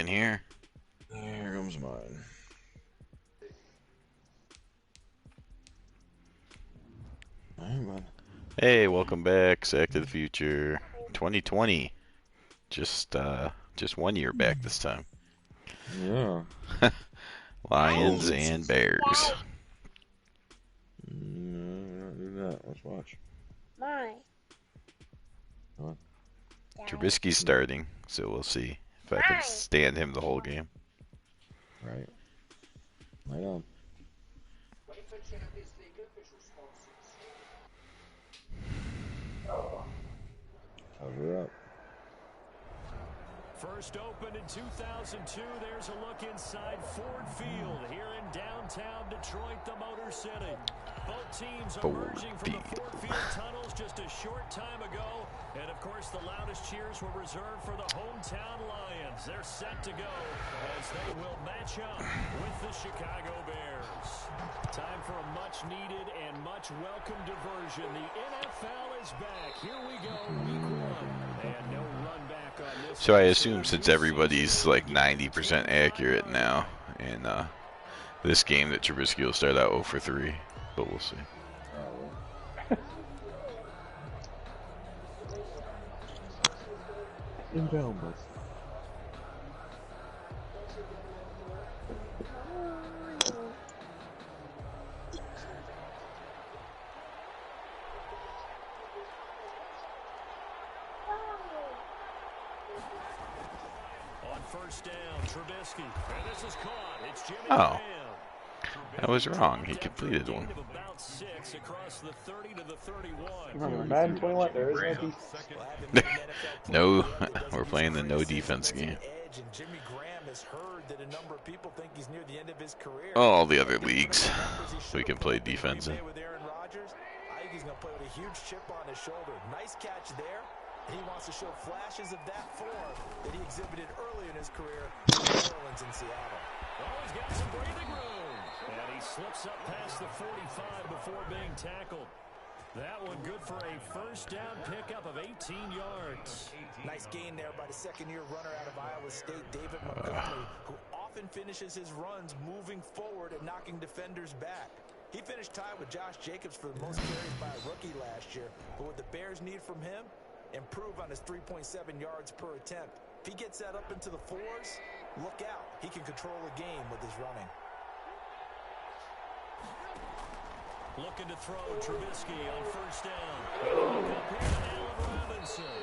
in here. Here comes mine. Hey, welcome back, Sack to the Future. 2020. Just 1 year back this time. Yeah. Lions and Bears. No, don't do that. Let's watch. Why? What? Trubisky's starting, so we'll see if I can stand him the whole game. Right. Right on. Cover up. First opened in 2002, there's a look inside Ford Field here in downtown Detroit, the Motor City. Both teams emerging from the Ford Field tunnels just a short time ago. And, of course, the loudest cheers were reserved for the hometown Lions. They're set to go as they will match up with the Chicago Bears. Time for a much-needed and much-welcome diversion. The NFL is back. Here we go, week one. And no run back on this. So I assume since everybody's like 90% accurate now in this game that Trubisky will start out 0 for 3, but we'll see. Inbound, but On first down, Trubisky. And this is caught. It's Jimmy Oh. Graham. I was wrong. He completed one. Of about 6 across the 30 to the 31. Remember, Madden 21, there is no defense. No, we're playing the no defense game. Oh, all the other leagues we can play defense in. He's going to play with a huge chip on his shoulder. Nice catch there. He wants to show flashes of that form that he exhibited early in his career in New Orleans and Seattle. Oh, he's got some breathing room. And he slips up past the 45 before being tackled. That one good for a first down pickup of 18 yards. Nice gain there by the second-year runner out of Iowa State, David Montgomery, who often finishes his runs moving forward and knocking defenders back. He finished tied with Josh Jacobs for the most carries by a rookie last year. But what the Bears need from him, improve on his 3.7 yards per attempt. If he gets that up into the 4s, look out. He can control the game with his running. Looking to throw Trubisky on first down. Look up here to Allen Robinson.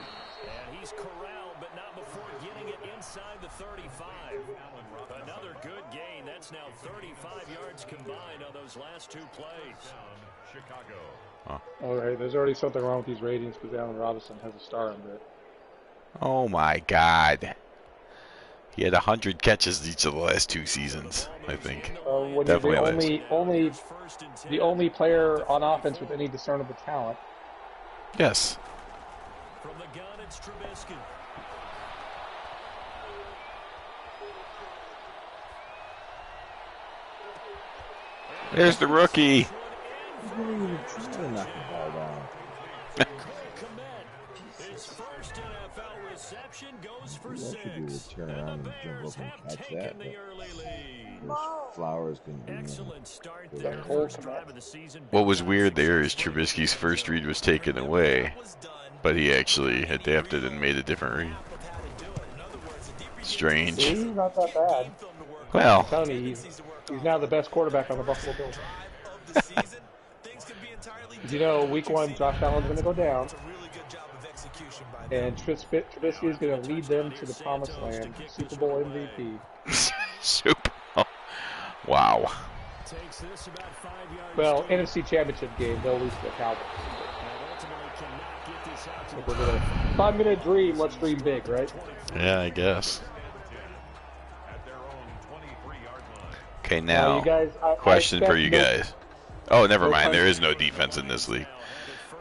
And he's corralled, but not before getting it inside the 35. Another good gain. That's now 35 yards combined on those last two plays. Chicago. All right, there's already something wrong with these ratings because Allen Robinson has a star under it. Oh my God. He had 100 catches each of the last 2 seasons, I think. When Definitely you're the only player on offense with any discernible talent. Yes. From the gun, it's Trubisky. There's the rookie. His first NFL reception goes for 6. Turn around and jump up and catch that. The early lead. Flowers can do Excellent start that. there. First drive of the season. What was weird there is Trubisky's first read was taken away, but he actually adapted and made a different read. Strange. See, he's not that bad. Well, I'm telling you, he's now the best quarterback on the Buffalo Bills. You know, week 1, Josh Allen's going to go down, and Trubisky is going to lead them to the promised land, Super Bowl MVP. Super. Wow. Well, NFC Championship game, they'll lose to the Cowboys. 5-minute dream, let's dream big, right? Yeah, I guess. Okay, now, you guys, question for you guys. Oh, never mind. There is no defense in this league.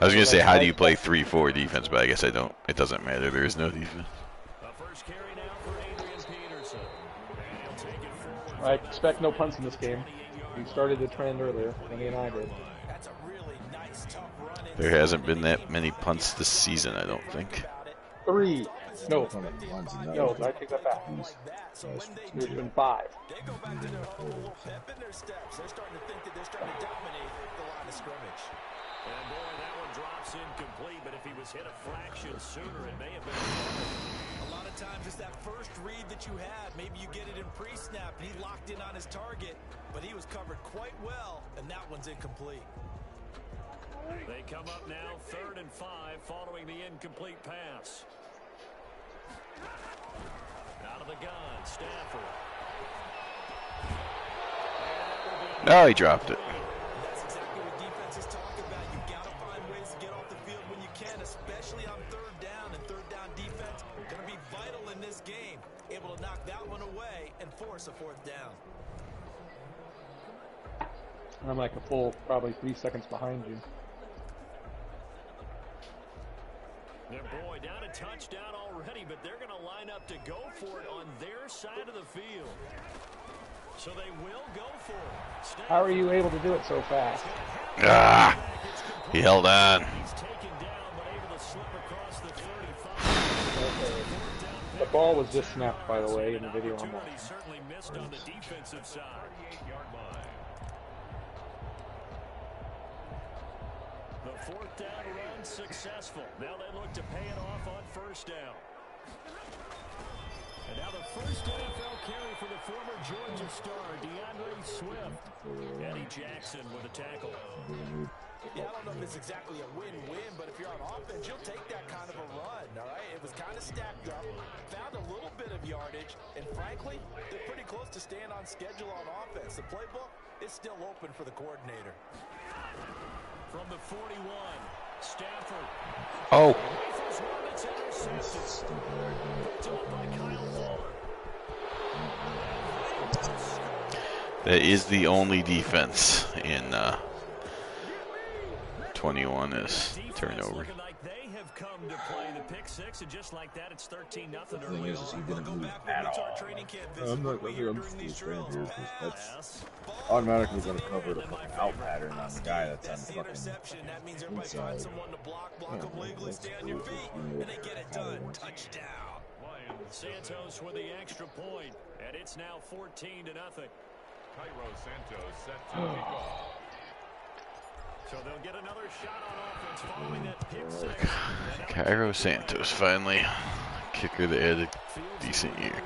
I was going to say, how do you play 3-4 defense, but I guess I don't. It doesn't matter. There is no defense. I expect no punts in this game. We started the trend earlier, Lenny and I did. There hasn't been that many punts this season, I don't think. 3. No. One's another. No, I take that back. There's been 5. They go back to their huddle, a little pep in their steps. They're starting to think that they're starting to dominate the line of scrimmage. And boy, that one drops incomplete, but if he was hit a fraction sooner, it may have been a lot of times it's that first read that you had. Maybe you get it in pre-snap, and he locked in on his target, but he was covered quite well, and that one's incomplete. They come up now 3rd and 5 following the incomplete pass. Out of the gun, Stafford. No, he dropped it. That's exactly what defenses talk about. You got to find ways to get off the field when you can, especially on 3rd down. And 3rd down defense going to be vital in this game. Able to knock that one away and force a 4th down. I'm like a full, probably 3 seconds behind you. Their boy down a touchdown already, but they're going to line up to go for it on their side of the field. So they will go for it. How are you able to do it so fast? Ah, he held on. He's taken down, but able to slip across the 35. The ball was just snapped, by the way, in the video I'm Opportunity watching. certainly missed on the defensive side. 38-yard line. The 4th down run successful. Now they look to pay it off on 1st down. And now the first NFL carry for the former Georgia star, DeAndre Swift. Eddie Jackson with a tackle. Yeah, I don't know if it's exactly a win-win, but if you're on offense, you'll take that kind of a run, all right? It was kind of stacked up, found a little bit of yardage, and frankly, they're pretty close to staying on schedule on offense. The playbook is still open for the coordinator. From the 41, Stafford. Oh. That is the only defense in 21 is turnover. They have come to play the pick 6, and just like that, it's 13-0. The thing is he didn't move at all. I'm not going to stand here because that's automatically going to cover the fucking out pattern on the guy that's on the fucking inside. Santos with the extra point, and it's now 14-0. Cairo Santos set to kick off. So they'll get another shot on offense following that pick 6. Cairo Santos finally, kicker that had a decent year. And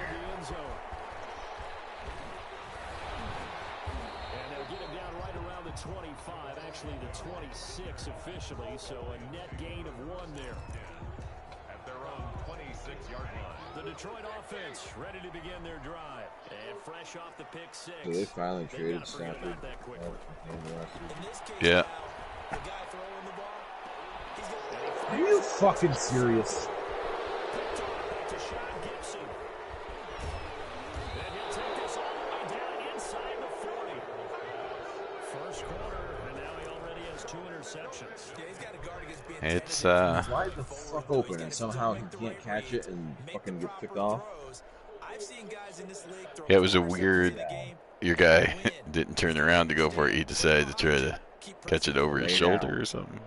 they'll get him down right around the 25, actually the 26 officially, so a net gain of 1 there. At their own 26-yard line. The Detroit offense ready to begin their drive. And fresh off the pick 6. So they finally traded Stafford. Yeah. The guy throwing the ball, Are you fucking serious? It's wide the fuck open and somehow he can't catch it and fucking get picked off. Yeah, it was a weird. Your guy didn't turn around to go for it. He decided to try to catch it over his shoulder or something.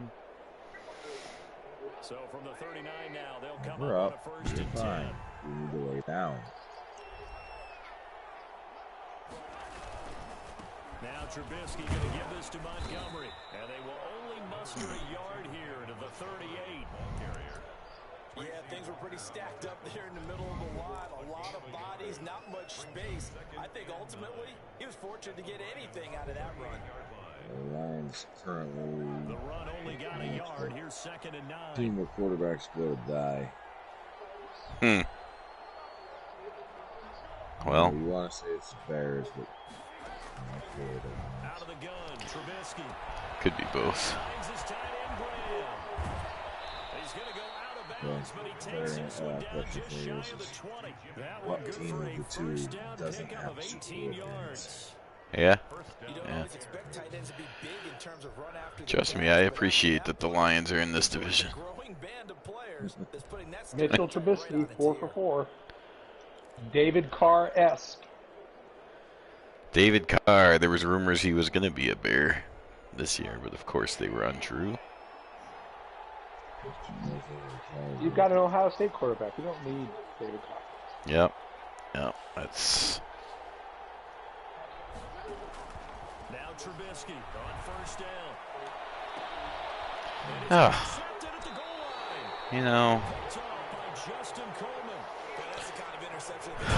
So from the 39 now, they'll come We're up up. on a 1st and 10. Fine. We need to lay down. Now Trubisky going to give this to Montgomery, and they will only muster a yard here to the 38. Yeah, things were pretty stacked up there in the middle of the line. A lot of bodies, not much space. I think ultimately he was fortunate to get anything out of that run. The Lions currently. The run only got a yard. Here's 2nd and 9. Team where quarterbacks go to die. Well. You want to say it's the Bears, but I'm not sure. Out of the gun, Trubisky. Could be both. He's going to go out of bounds, but he takes this one down just shy of the 20. That one good for a first down pickup of 18 yards. Yeah. You don't always expect tight ends to be big in terms of run after. Trust me, I appreciate that the Lions are in this division. Growing band of players that's putting that Mitchell Trubisky, 4 for 4. David Carr-esque. David Carr, there was rumors he was going to be a Bear this year, but of course they were untrue. You've got an Ohio State quarterback. You don't need David Carr. Yep. Yep. That's. Now Trubisky on first down. Oh. You know. Picked off by Justin Coleman. That's the kind of interception that's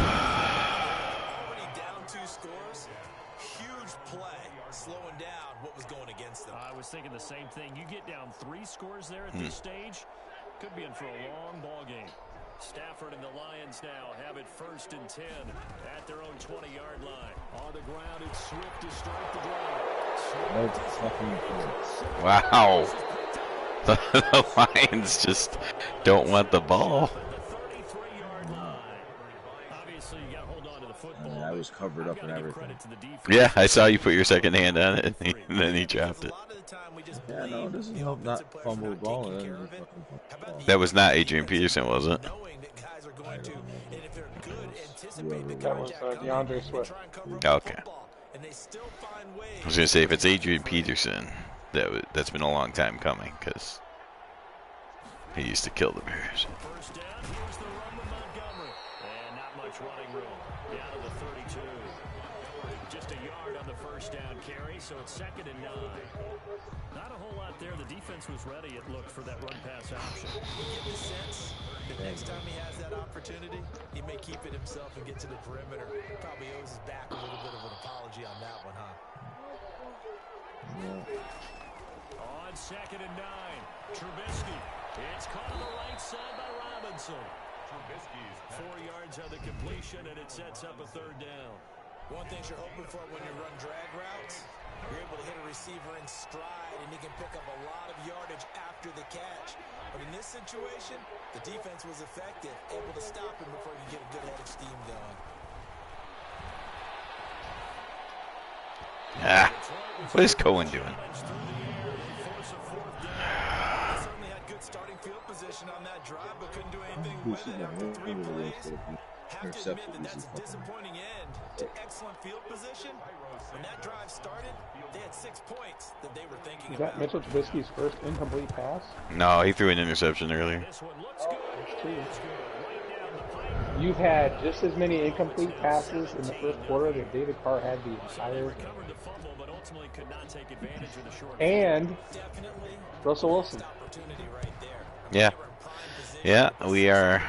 already down 2 scores. Huge play, slowing down what was going against them. I was thinking the same thing. You get down 3 scores there at this stage, could be in for a long ball game. Stafford and the Lions now have it 1st and 10 at their own 20-yard line. On the ground, it's Swift to start the drive. Wow. The Lions just don't want the ball. I was covered up and everything. Yeah, I saw you put your second hand on it, and then he dropped it. Yeah, no, it doesn't help not fumble the ball. That was not Adrian Peterson, was it? That was DeAndre Swift. Okay. I was gonna say if it's Adrian Peterson, that's been a long time coming because he used to kill the Bears. First down, here's the run with Montgomery. And not much running room. Down to the 32. Just a yard on the first down carry, so it's 2nd and 9. Not a whole lot there. The defense was ready, it looked, for that run-pass option. You get the sense that next time he has that opportunity, he may keep it himself and get to the perimeter. Probably owes his back a little bit of an apology on that one, huh? On 2nd and 9, Trubisky. It's caught on the right side by Robinson. Trubisky's 4 yards on the completion, and it sets up a 3rd down. One thing you're hoping for when you run drag routes, you're able to hit a receiver in stride, and he can pick up a lot of yardage after the catch. But in this situation, the defense was effective, able to stop him before he could get a good head of steam going. Ah, what is Cohen doing? Certainly had good starting field position on that drive, but couldn't do anything with it after 3 plays. Have to admit that that's a disappointing end to excellent field position. When that drive started, they had 6 points that they were thinking Is that about. Mitchell Trubisky's first incomplete pass? No, he threw an interception earlier. This one looks good. You've had just as many incomplete passes in the first quarter that David Carr had the entire. And Russell Wilson. Yeah. Yeah, we are.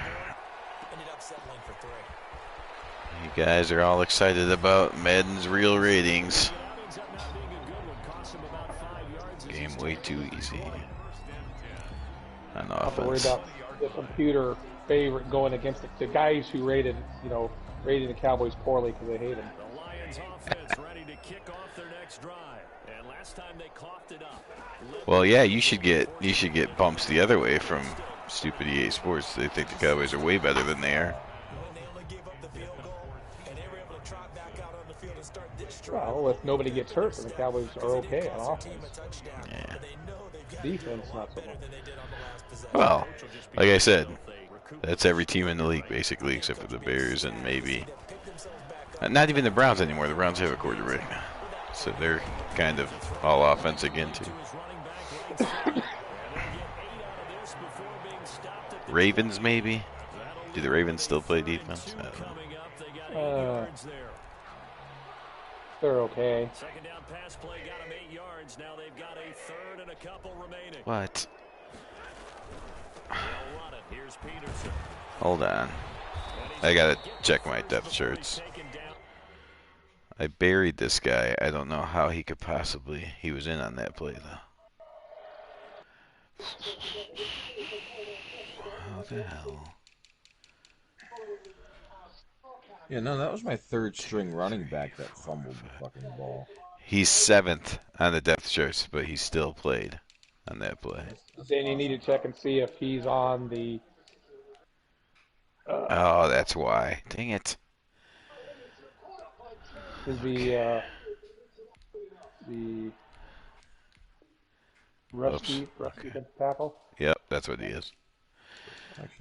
You guys are all excited about Madden's real ratings. Game way too easy. On Not to worry offense. about the computer favorite going against the guys who rated the Cowboys poorly because they hate them. The Lions offense ready to kick off their next drive. And last time they coughed it up. Well, yeah, you should get bumps the other way from stupid EA Sports. They think the Cowboys are way better than they are. Well, if nobody gets hurt, then the Cowboys are okay on offense. Yeah. Defense, not so much. Well, like I said, that's every team in the league basically, except for the Bears and maybe not even the Browns anymore. The Browns have a quarterback, so they're kind of all offense again too. Ravens maybe? Do the Ravens still play defense? I don't know. They're okay. Second down pass play got them 8 yards. Now they've got a 3rd and a couple remaining. What? They'll run it. Here's Peterson. Hold on. I gotta check my depth charts. I buried this guy. I don't know how he could possibly. He was in on that play though. How the hell? Yeah, no, that was my 3rd string running back that fumbled the fucking ball. He's 7th on the depth charts, but he still played on that play. Then you need to check and see if he's on the. Oh, that's why. Dang it. Is the rusty tackle? Yep, that's what he is.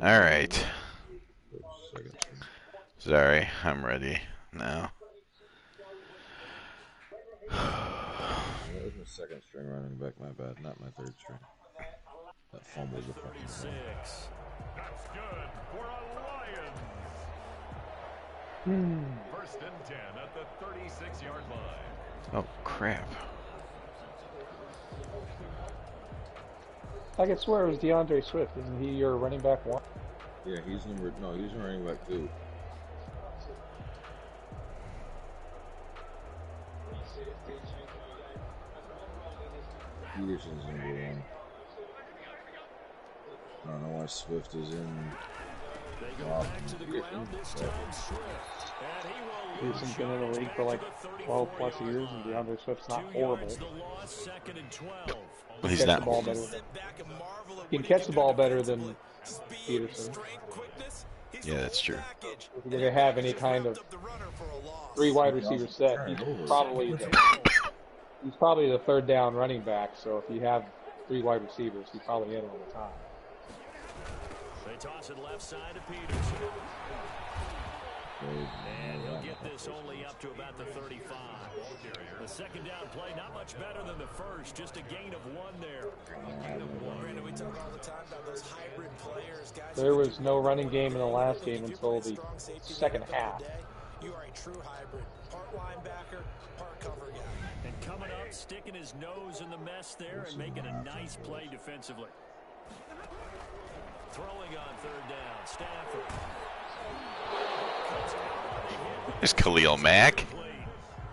All right. Sorry, I'm ready now. That was my 2nd string running back, my bad, not my 3rd string. That fumble's a fucking thing. That's good for a Lions. First and 10 at the 36-yard line. Oh crap! I could swear it was DeAndre Swift. Isn't he your running back one? Yeah, he's running back 2. Peterson's number 1. I don't know why Swift is in. Peterson's been in the league for like 12 plus years, and DeAndre Swift's not horrible. He's not. He can catch the ball better than Peterson. Yeah, that's true. If you're going to have any kind of 3 wide receiver set, he's probably the third down running back. So if you have 3 wide receivers, he's probably in all the time. They toss it left side to Peterson. And he'll get this only up to about the 35. The second down play, not much better than the first, just a gain of 1 there. Brandon, we talk all the time about those hybrid players, guys. There was no running game in the last game until the second half. You are a true hybrid. Part linebacker, part cover guy. And coming up, sticking his nose in the mess there and making a nice play defensively. Throwing on third down, Stafford. There's Khalil Mack.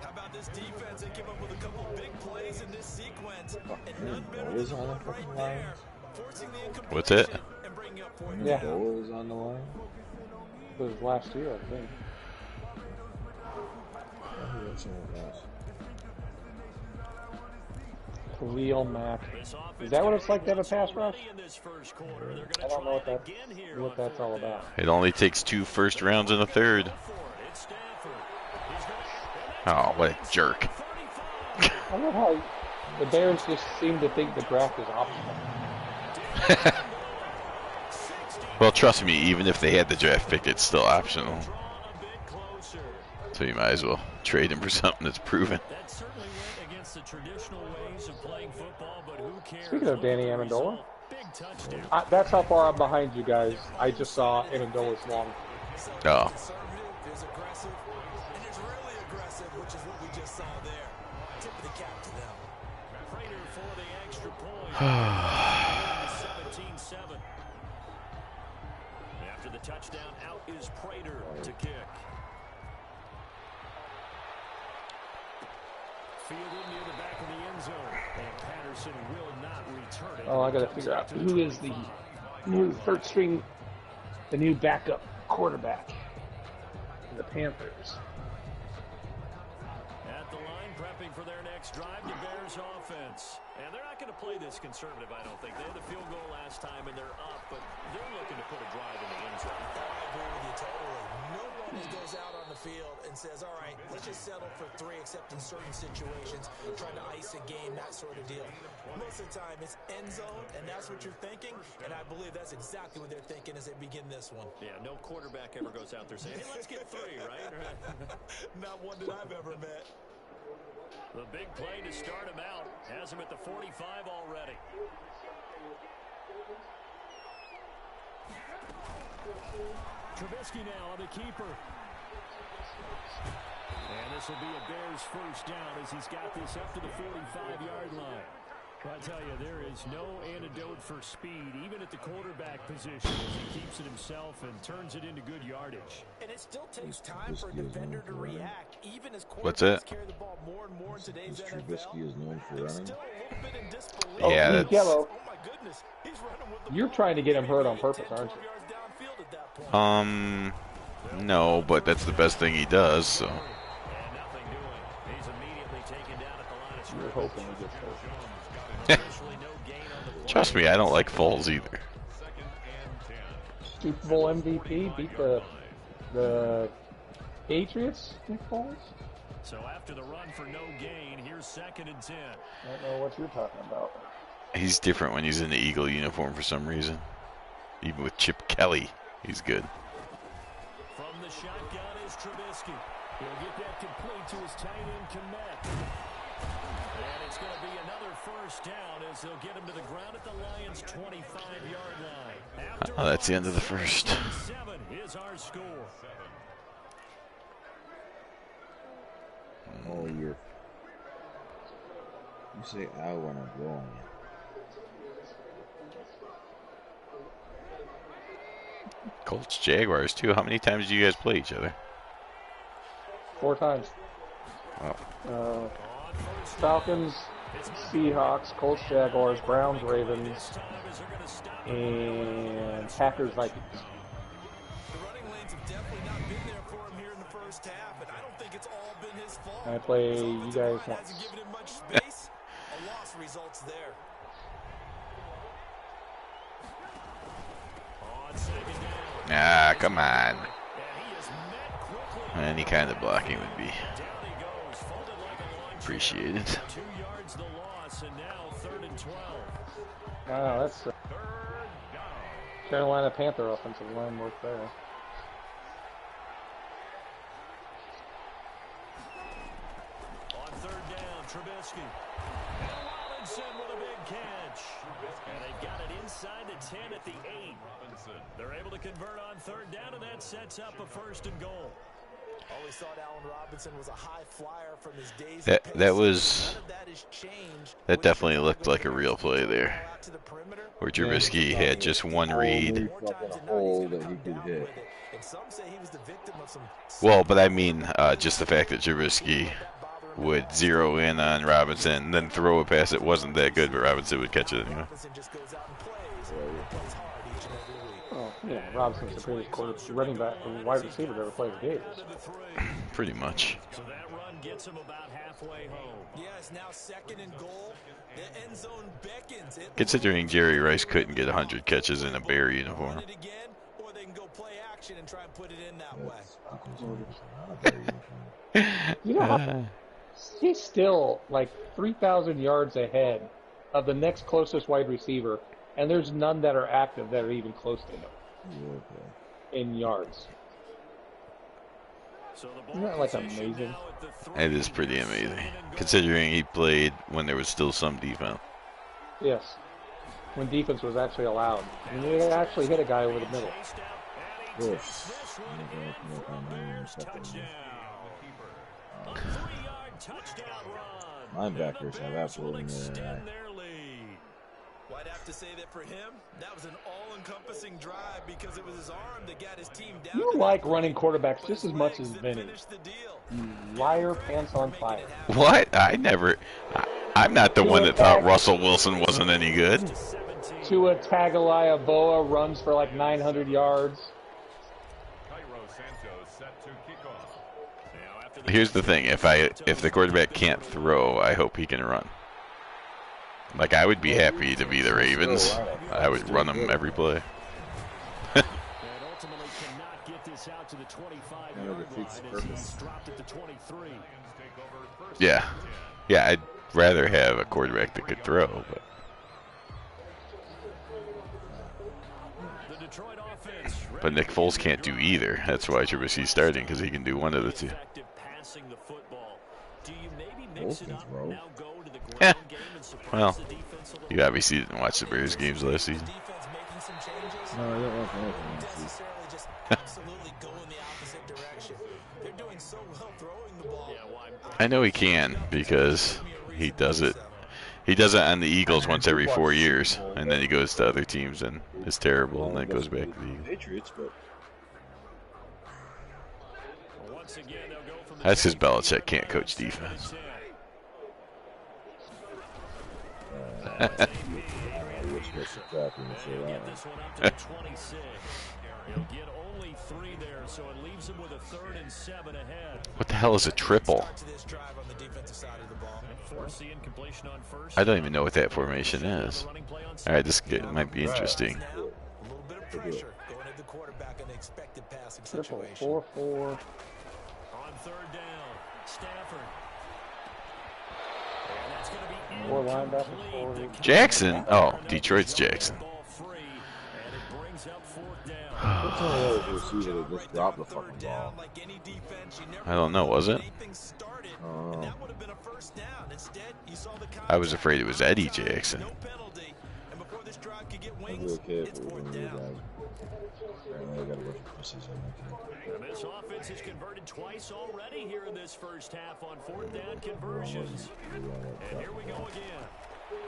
How about this defense? They came up with a couple big plays in this sequence. And none better Is than on the right fucking line? there. Forcing the What's it? and bringing up points. Yeah. Bowl is on the line. It was last year, I think. Khalil Mack. Is that what it's like to have a pass rush? I don't know what that's all about. It only takes 2 first rounds and a third. Oh, what a jerk! I love how the Bears just seem to think the draft is optional. Well, trust me, even if they had the draft pick, it's still optional. So you might as well trade him for something that's proven. That certainly went against the traditional ways of playing football, but who cares? Speaking of Danny Amendola, Big touchdown. that's how far I'm behind you guys. I just saw Amendola's long. Oh. There's aggressive, and there's really aggressive, which is what we just saw there. Tip of the cap to them. Prater for the extra point. 17-7. After the touchdown, out is Prater to kick. Fielded near the back of the end zone, and Patterson will not return it. Oh, I got to figure out who is the new third string, the new backup quarterback for the Panthers. At the line, prepping for their next drive, the Bears offense. And they're not going to play this conservative, I don't think. They had the field goal last time, and they're up, but they're looking to put a drive in the end zone. I agree with you totally. No one that goes out on the field and says, all right, let's just settle for 3 except in certain situations, trying to ice a game, that sort of deal. Most of the time, it's end zone, and that's what you're thinking, and I believe that's exactly what they're thinking as they begin this one. Yeah, no quarterback ever goes out there saying, hey, let's get 3, right? Not one that I've ever met. The big play to start him out. Has him at the 45 already. Trubisky now on the keeper. And this will be a Bears first down as he's got this up to the 45-yard line. Well, I tell you, there is no antidote for speed, even at the quarterback position, as he keeps it himself and turns it into good yardage. And it still takes time for a defender to react, even as What's it? quarterbacks carry the ball more and more in today's Trubisky NFL. is known for There's running. still a little bit in disbelief. Yeah, he's that's... yellow. Oh my goodness, he's running with the You're trying to get him hurt on purpose, 10, aren't 12 you? yards downfield at that point. No, but that's the best thing he does, so... And nothing doing. He's immediately taken down at the line of You're scrimmage. hoping he gets hurt. Officially no gain on the play. Trust me, I don't like Foles either. Second and 10. Super Bowl MVP beat the Patriots, Nick Foles? So after the run for no gain, here's 2nd and 10. I don't know what you're talking about. He's different when he's in the Eagle uniform for some reason. Even with Chip Kelly, he's good. From the shotgun is Trubisky. He'll get that complete to his tight end, Kmet. And it's going to be another first down as they'll get him to the ground at the Lions' 25-yard line. Oh, that's the end of the first. 7 is our score. Oh, you say I when I'm blowing you. Colts, Jaguars, too. How many times do you guys play each other? 4 times. Oh. Falcons, Seahawks, Colts, Jaguars, Browns, Ravens, and Packers, Vikings. The running lanes have definitely not been there for him here in the first half, and I don't think it's all been his fault. I play His you offensive guys line once. hasn't given him much space. A loss results there. Ah, come on. Any kind of blocking would be appreciated. 2 yards the loss, and now 3rd and 12. Wow, that's Carolina Panther offensive line work there. On 3rd down, Trubisky. And Robinson with a big catch. And they've got it inside the 10 at the 8. They're able to convert on 3rd down, and that sets up a 1st and goal. Always thought Allen Robinson was a high flyer from his days. That definitely looked like a real play there, where Trubisky had just one read. Hole that he could hit. Well, but I mean, just the fact that Trubisky would zero in on Robinson and then throw a pass that wasn't that good, but Robinson would catch it anyway. Oh, yeah, Robinson's the greatest running back and wide receiver to ever play the game. Pretty much. So that run gets him about halfway home. Yeah, it's now 2nd and goal. The end zone beckons. Considering Jerry Rice couldn't get 100 catches in a Bear uniform. Or they can go play action and try and put it in that way. You know, he's still like 3,000 yards ahead of the next closest wide receiver, and there's none that are active that are even close to him in yards. Isn't that like amazing? It is pretty amazing, considering he played when there was still some defense. Yes, when defense was actually allowed. And he actually hit a guy over the middle. Linebackers have absolutely no. Well, I'd have to say that for him, that was an all-encompassing drive because it was his arm that got his team down. You like running quarterbacks just as much as Vinny. You liar, pants on fire. What? I'm not the one that thought Russell Wilson wasn't any good. Tua Tagovailoa runs for like 900 yards. Here's the thing: if the quarterback can't throw, I hope he can run. Like, I would be happy to be the Ravens. I would run them every play. Yeah, I'd rather have a quarterback that could throw, but Nick Foles can't do either. That's why Trubisky's starting, because he can do one of the two. Well, you obviously didn't watch the Bears games last season. No, I don't watch anything last season. I know he can, because he does it. He does it on the Eagles once every 4 years, and then he goes to other teams and is terrible, and then goes back to the Eagles. Patriots, but that's because Belichick can't coach defense. What the hell is a triple? I don't even know what that formation is. All right, this might be interesting. Triple 4-4. On 3rd down, Stafford. And that's going to be 4 linebackers, 4. Jackson? Oh, Detroit's Jackson. Just drop the fucking ball. I don't know, was it? Oh. I was afraid it was Eddie Jackson. No penalty. And before this drive could get I'd wings, be okay if it's it was fourth one of you down. guys. Apparently, I got a bunch of pussies on my team. And this offense has converted twice already here in this first half on fourth down conversions. And here we go again.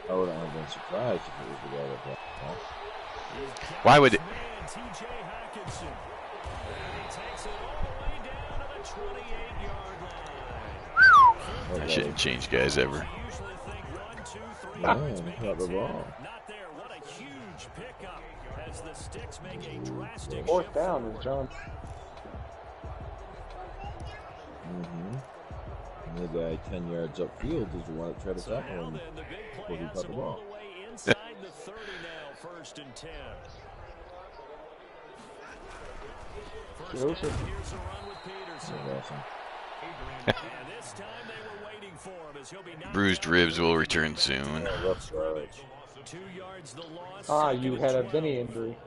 I wouldn't have been surprised if it was the guy that got that. Why would it? Man, T.J. Hawkinson. And he takes it all the way down to the 28-yard line. I shouldn't change guys ever. You usually think 1, 2, 3 Yeah, yards, maybe not the 10. ball. Not there. What a huge pickup as the Sticks make a drastic Fourth shift down forward. is John. And the guy 10 yards upfield is the one that tried to So tackle now him then, the big before play he has caught the him all ball. the way inside the 30 now, 1st and 10. First Joseph. down, here's a run with Peterson. That's awesome. And this time they were waiting for him as he'll be knocked Bruised down. ribs will return soon. Yeah, rough start. 2 yards the loss. Ah, second you and had a 12. Vinny injury.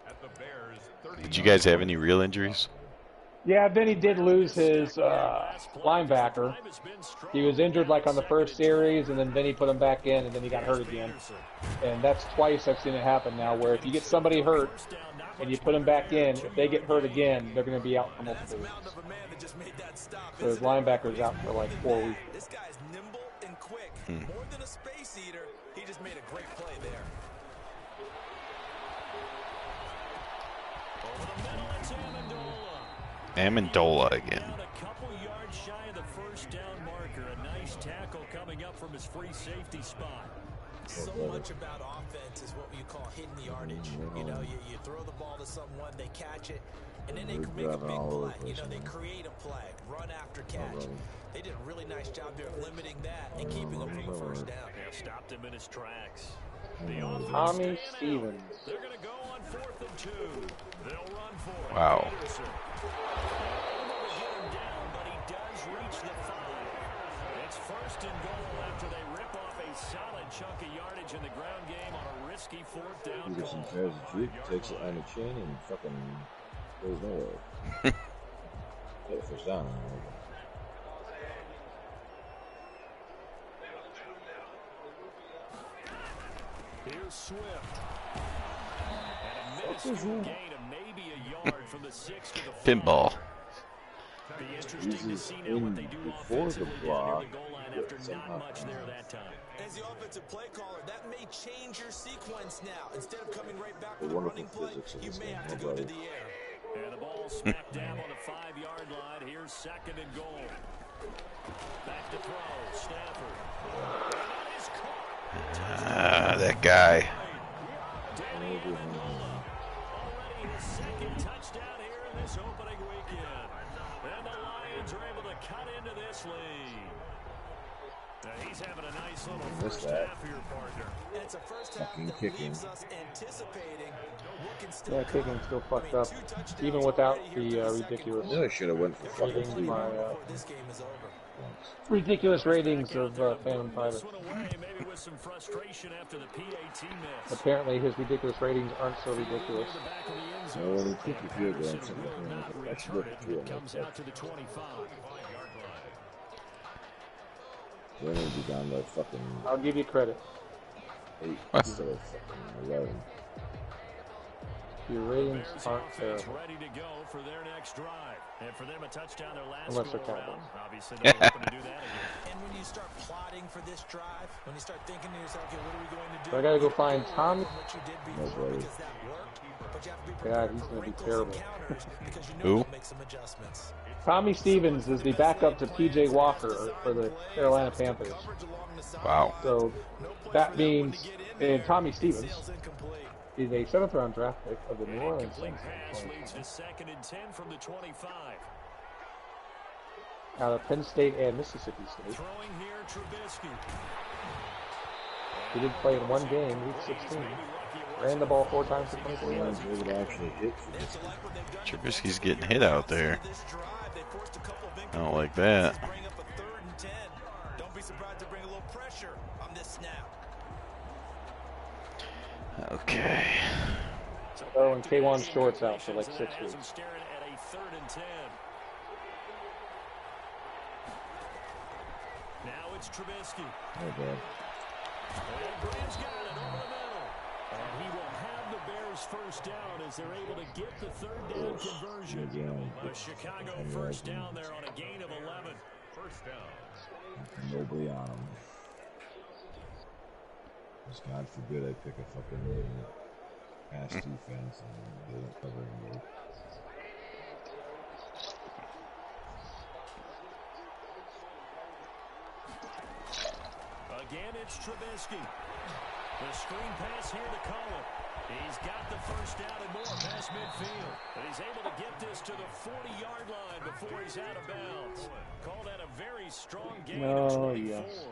At the Bears, 30. Did you guys have any real injuries? Yeah, Vinny did lose his linebacker. He was injured like on the first series, and then Vinny put him back in, and then he got hurt again. And that's twice I've seen it happen now, where if you get somebody hurt and you put them back in, if they get hurt again, they're going to be out for multiple weeks. Mound of a man that just made that stop, So his isn't it? linebacker's out for like 4 weeks. This guy's nimble and quick. More than a space eater, he just made a great play there. Over the middle, it's Amendola. Amendola again. Down a couple yards shy of the first down marker. A nice tackle coming up from his free safety spot. So much about offense is what you call hitting the yardage. You know, you throw the ball to someone, they catch it, and then they can make a big play. You know, they create a play, run after catch. They did a really nice job there of limiting that and keeping him from the first down. Yeah, stopped him in his tracks. The offense Tommy staying out. Stevens. They're going to go on 4th and 2. They'll run for it. Wow. Peterson. Able to get him down, but he does reach the 5. It's 1st and goal after they rip off a solid chunk of yardage in the ground game on a risky 4th down Peterson call. tears the tree, takes it on the chain, and fucking goes nowhere. Get the first down. Here's Swift. And a minuscule gain of maybe a yard from the 6 to the 5. Pinball. Be interesting to He's see now what they do before the offensively down block, near the goal line but after not somehow much there that time. As the offensive play caller, that may change your sequence now. Instead of coming right back The with a wonderful running play, physics of you this may game. have to go to Nobody. the air. And the ball smack dab on the 5-yard line. Here's 2nd and goal. Back to throw. Stafford. That is caught. Ah, that guy. Danny Amendola. Already his 2nd touchdown here in this opening weekend. And the Lions are able to cut into this lead. Now he's having a nice little Missed first that. half here, partner. And it's a first half Fucking that kicking. leaves us anticipating what can still Yeah, come. kicking's still I fucked mean, up, 2 touchdowns even without already the here through the second ridiculous I knew I should have went for fucking ratings three. by before this game is over. ridiculous ratings of Phantom Fighter. This one away, maybe with some frustration after the PAT miss. Apparently, his ridiculous ratings aren't so ridiculous. Near the back of the end No, zone. when you kick your field goal, Anderson something will not like that. That's return good it. for you. It comes out to the 25. They're going to be down by fucking I'll give you credit. 8 instead of fucking 11. Your ratings Bears aren't offense terrible. ready to go for their next drive. And for them, a touchdown their last Unless they're go around. Cowboys. Obviously, they're hoping to do that again. And when you start plotting for this drive, when you start thinking to yourself, okay, what are we going to do? So I gotta go find Tommy. What you did No, before buddy. because that worked, but you have to be God, prepared he's for gonna be wrinkles and terrible. counters because you know Who? they'll make some adjustments. Tommy Stevens is the backup to P.J. Walker for the Carolina Panthers. Wow. So that means, and Tommy Stevens Sails incomplete. is a 7th-round draft pick of the New Orleans Complete Saints. pass leads to 2nd and 10 from the 25. Out of Penn State and Mississippi State. Throwing here, Trubisky. He did play in one game, week 16. Ran the ball 4 times for 24 yards. Maybe they actually hit you. Trubisky's getting hit out there. This drive, they forced a couple of I don't like that. bring up a 3rd and 10. Don't be surprised to bring a little pressure on this snap. Okay. Oh, and K1 Short's out for like 6 Has him weeks. staring at a 3rd and 10. Now it's Trubisky. Okay. And Graham's got it over the middle. And he will have the Bears first down as they're able to get the third down conversion. The Chicago first down there on a gain of 11. First down. Nobody on him. Just God forbid I pick a fucking pass defense and they don't cover me. Again, it's Trubisky. The screen pass here to Cohen. He's got the first down and more past midfield. But he's able to get this to the 40-yard line before he's out of bounds. Call that a very strong gain of 24. Yes.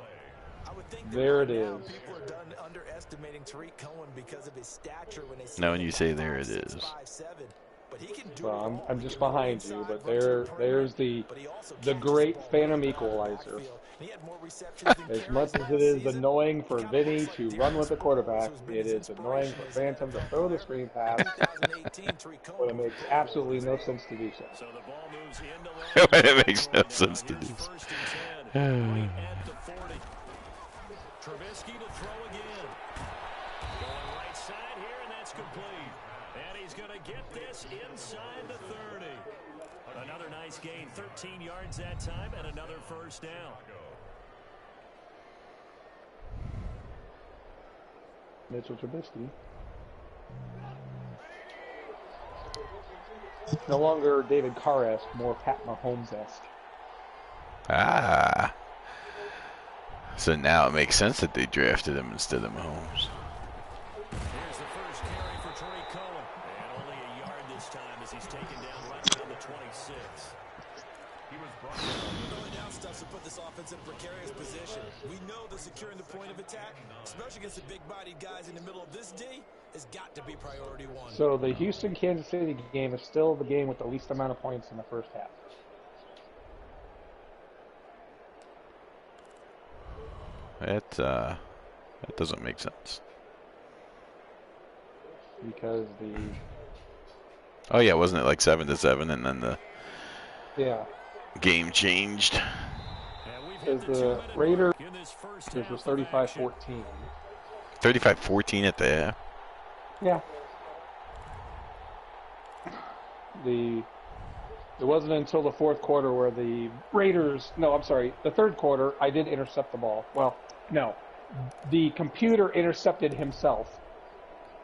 I would think There that it right now is. people are done underestimating Tariq Cohen because of his stature when they see Now when him you at say there it 5'6", is. 5'7", but he can do Well, it all. I'm He just can run behind you, inside, but run to the there's perimeter, but he also the catches great ball phantom right out of the equalizer. backfield. He had more receptions than As carries much as last it is season. annoying for He kinda Vinny looks to like run with the Darius quarterback, Sproles, who's been it his is annoying for inspiration as an Phantom to NFL throw the player. screen In pass, 2018, Tariq but Cohen it was makes very absolutely good. no sense to do so. So the ball moves into But line it makes no territory now. sense to Here's do. first and 10, right at the 40. Trubisky to throw again. Going right side here, and that's complete. And he's going to get this inside the 30. Another nice gain, 13 yards that time, and another first down. Mitchell Trubisky. No longer David Carr-esque, more Pat Mahomes-esque. Ah. So now it makes sense that they drafted him instead of Mahomes. Here's the first carry for Tariq Cohen. And only a yard this time as he's taken down right around the 26. He was brought Early down stuff to put this offense in a precarious position. We know that securing the point of attack, especially against the big-bodied guys in the middle of this D, has got to be priority one. So the Houston-Kansas City game is still the game with the least amount of points in the first half. That doesn't make sense. Because Oh yeah, wasn't it like 7-7 and then the yeah, game changed? And we've hit because the the 2-minute Raiders mark in this first was half of action. 35-14. 35-14 at the half. Yeah. It wasn't until the fourth quarter where the Raiders, no, I'm sorry, the third quarter, I did intercept the ball. Well, no. The computer intercepted himself.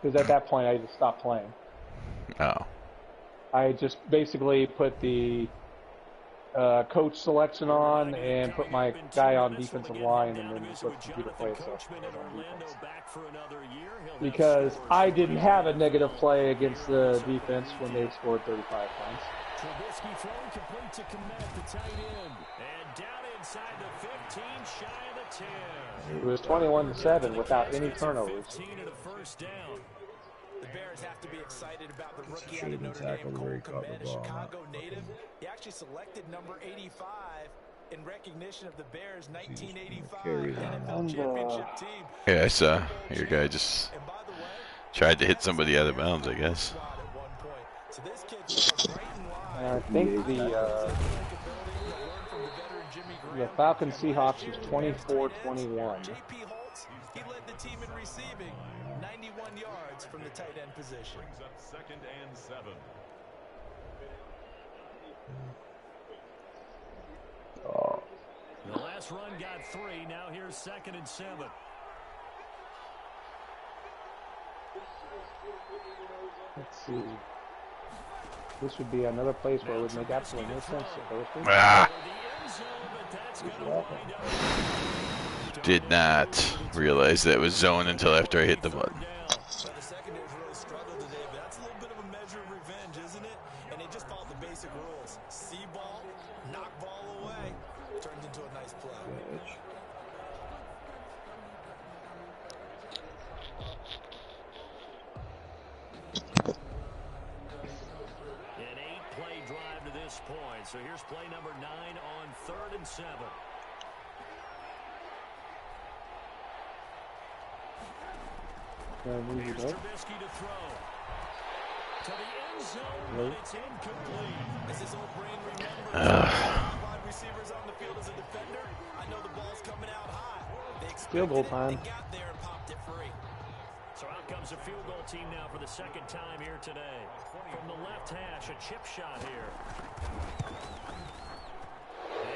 Because at that point, I just stopped playing. Oh. I just basically put the coach selection on and put my guy on defensive line and then just let the computer play itself. Because I didn't have a negative play against the defense when they scored 35 points. Trubisky throwing complete to Kmet, the tight end. And down inside the 15, shy of the 10. It was 21-7 without any turnovers. 15 and a first down. The Bears have to be excited about the rookie Should out have of been Notre Dame, tackled Cole where he caught Kmet, the a ball. Chicago native. He actually selected number 85 in recognition of the Bears' 1985 carries on NFL championship team. Yeah, I saw your guy just And by the way, tried to hit somebody out of bounds, I guess. at one point. So this kid falls right in line. And I think the Falcons Seahawks was 24-21. JP Holtz, he led the team in receiving, 91 yards from the tight end position. brings up 2nd and 7. Oh. The last run got 3. Now here's 2nd and 7. Let's see. This would be another place where it would make absolutely no sense to throw a screen. Ah, The end zone, but that's going to wind up. did not realize that was zone until after I hit the button. Well, the secondary's really struggled today, but that's a little bit of a measure of revenge, isn't it? And they just followed the basic rules. See ball, knock ball away, turns into a nice play. An 8-play drive to this point. So here's play number 9 on 3rd and 7. Here's Trubisky to throw. To the end zone, but it's incomplete. As his old brain remembers, wide receivers on the field as a defender, I know the ball's coming Field goal time. Got there and popped it free. So out comes a field goal team now for the second time here today. From the left hash, a chip shot here.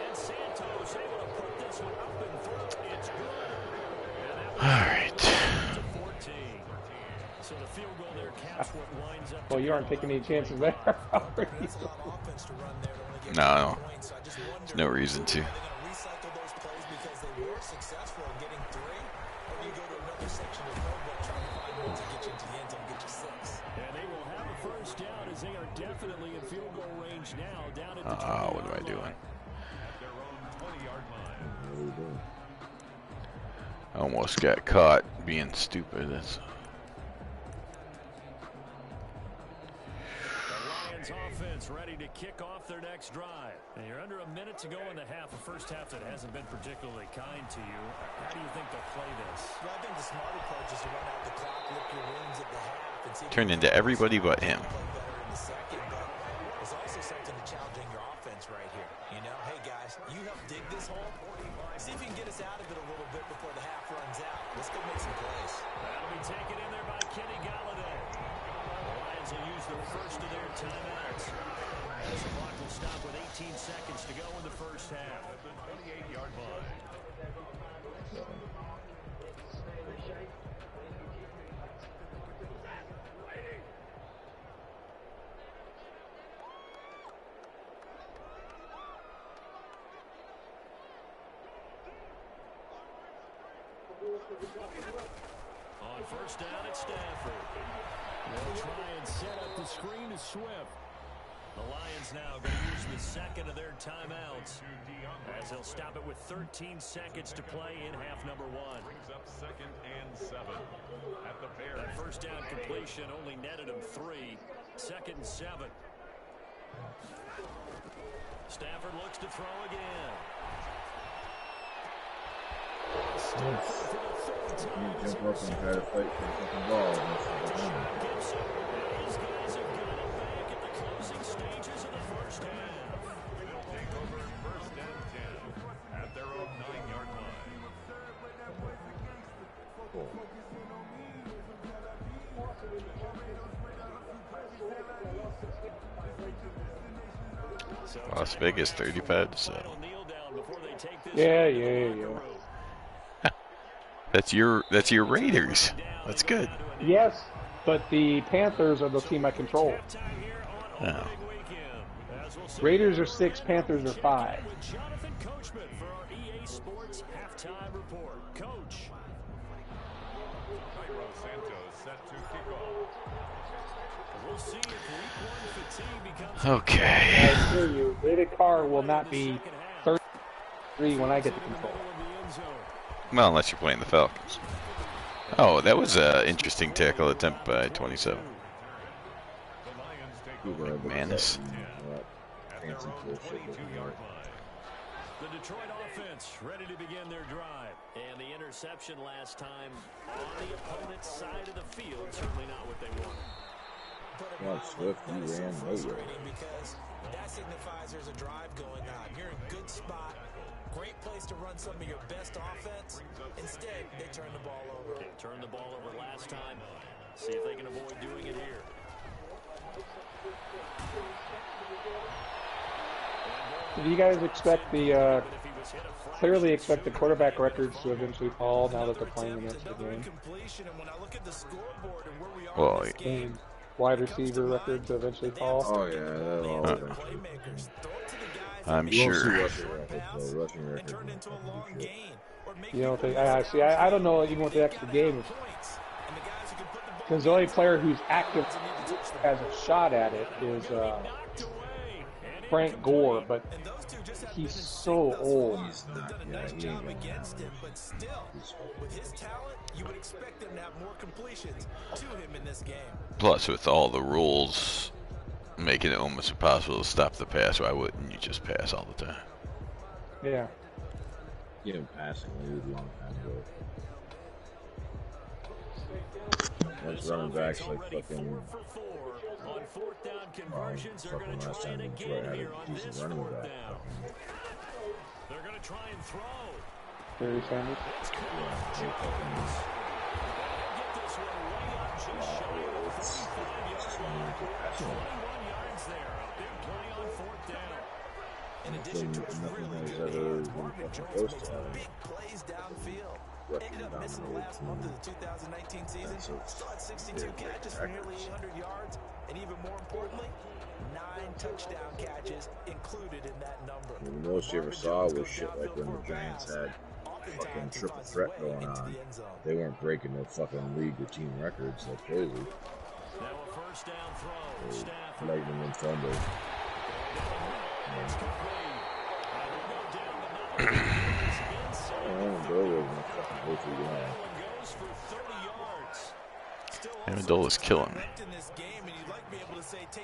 And Santos able to put this one up and through. It's good. All right. To 14. So the field goal there caps what winds up. Well, you aren't taking any chances there. No, there's no reason to. Recycle those plays because they were successful in getting 3, or do you go to another section of the notebook trying to find one to get you into the end zone and get you 6? And they will have a first down as they are definitely in field goal range now, down at the What am I doing? Their own 20-yard line. I almost got caught being stupid. That's... Offense ready to kick off their next drive. And you're under a minute to go in the half. A first half that hasn't been particularly kind to you. How do you think they'll play this? Well, I think the smart approach is to run out the clock, lick your wounds at the half, and see Turned into everybody but him. play better in the second. But there's also something to challenging your offense right here. You know, hey guys, you help dig this hole. See if you can get us out of it a little bit before the half runs out. Let's go make some plays. That'll be taken in there by Kenny Galladay. The Lions will use the first of their timeouts. As the clock will stop with 18 seconds to go in the first half. At the 28-yard line. On first down at Stafford. They'll try and set up the screen to Swift. The Lions now going to use the second of their timeouts as they'll stop it with 13 seconds to play in half number 1. Brings up 2nd and 7 at the Bears. That first down completion only netted him 3. 2nd and 7. Stafford looks to throw again. Stafford for the third time. You jump up and try to fight for the fucking ball. Gibson. These guys have got it back at the closing stages of the first half. They'll take over 1st and 10 at their own 9-yard line. Las Vegas 30-pad, so Yeah. that's your Raiders. That's good. Yes, but the Panthers are the team I control. Oh. Raiders are 6, Panthers are 5. Jonathan Coachman for our EA Sports halftime report. Coach. Cairo Santos set to kick off. We'll see if week 1 fatigue becomes Okay. I assure you, David Carr will not be 33 when I get the control. Well, unless you're playing the Falcons. Oh, that was an interesting tackle attempt by 27. Manis. Fancy cool shit. 22-yard line. The Detroit offense ready to begin their drive. And the interception last time on the opponent's side of the field, certainly not what they wanted. Well, Swift, you ran nowhere. Because that signifies there's a drive going on. You're in a good spot. Great place to run some of your best offense. Instead, they turn the ball over. They turned the ball over last time. See if they can avoid doing it here. Do you guys expect the clearly expect the quarterback records to eventually fall now that they're playing the next game? Well, And wide receiver record to eventually fall? Oh yeah, that'll all I'm You won't see sure. rushing records, though. Rushing records. You don't think? I don't know even what the extra game. Because the only player who's active has a shot at it is Frank Gore, but he's so old. He's not. Yeah, he ain't gonna against him, but still, with his talent, you would expect them to have more completions to him in this game. Plus, with all the rules making it almost impossible to stop the pass, why wouldn't you just pass all the time? Yeah. Get him passing lead a long time ago. Those running backs like fucking. On fourth down conversions, they're Fucking going to last try time it Detroit again had here a on decent this running fourth back. down. They're going to try and throw. Barry Sanders. In addition to his really good hands, Marvin Jones makes big plays downfield. Ended up missing the last month of the 2019 season. Still had 62 catches for nearly 800 yards. And even more importantly, 9 touchdown catches included in that number. The most you ever saw was shit like when the Giants had fucking triple threat going on. They weren't breaking no fucking league or team records like crazy. Now a first down throw. Stafford. Lightning and thunder. Amendola's killing me.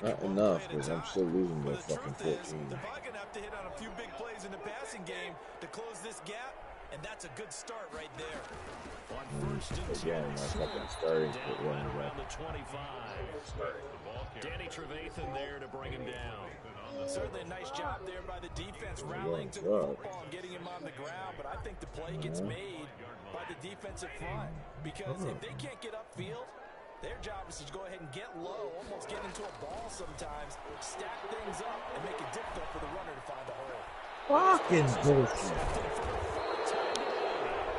Not enough, because I'm still losing by fucking 14. Have to hit on a few big plays in the passing game to close this gap, and that's a good start right there. Again, my fucking starting put one Around the 25. Danny Trevathan there to bring him down. Certainly a nice job there by the defense, rallying to the football and getting him on the ground, but I think the play gets made by the defensive front, because if they can't get upfield, their job is to go ahead and get low, almost get into a ball sometimes, stack things up, and make it difficult for the runner to find a hole. Fucking bullshit.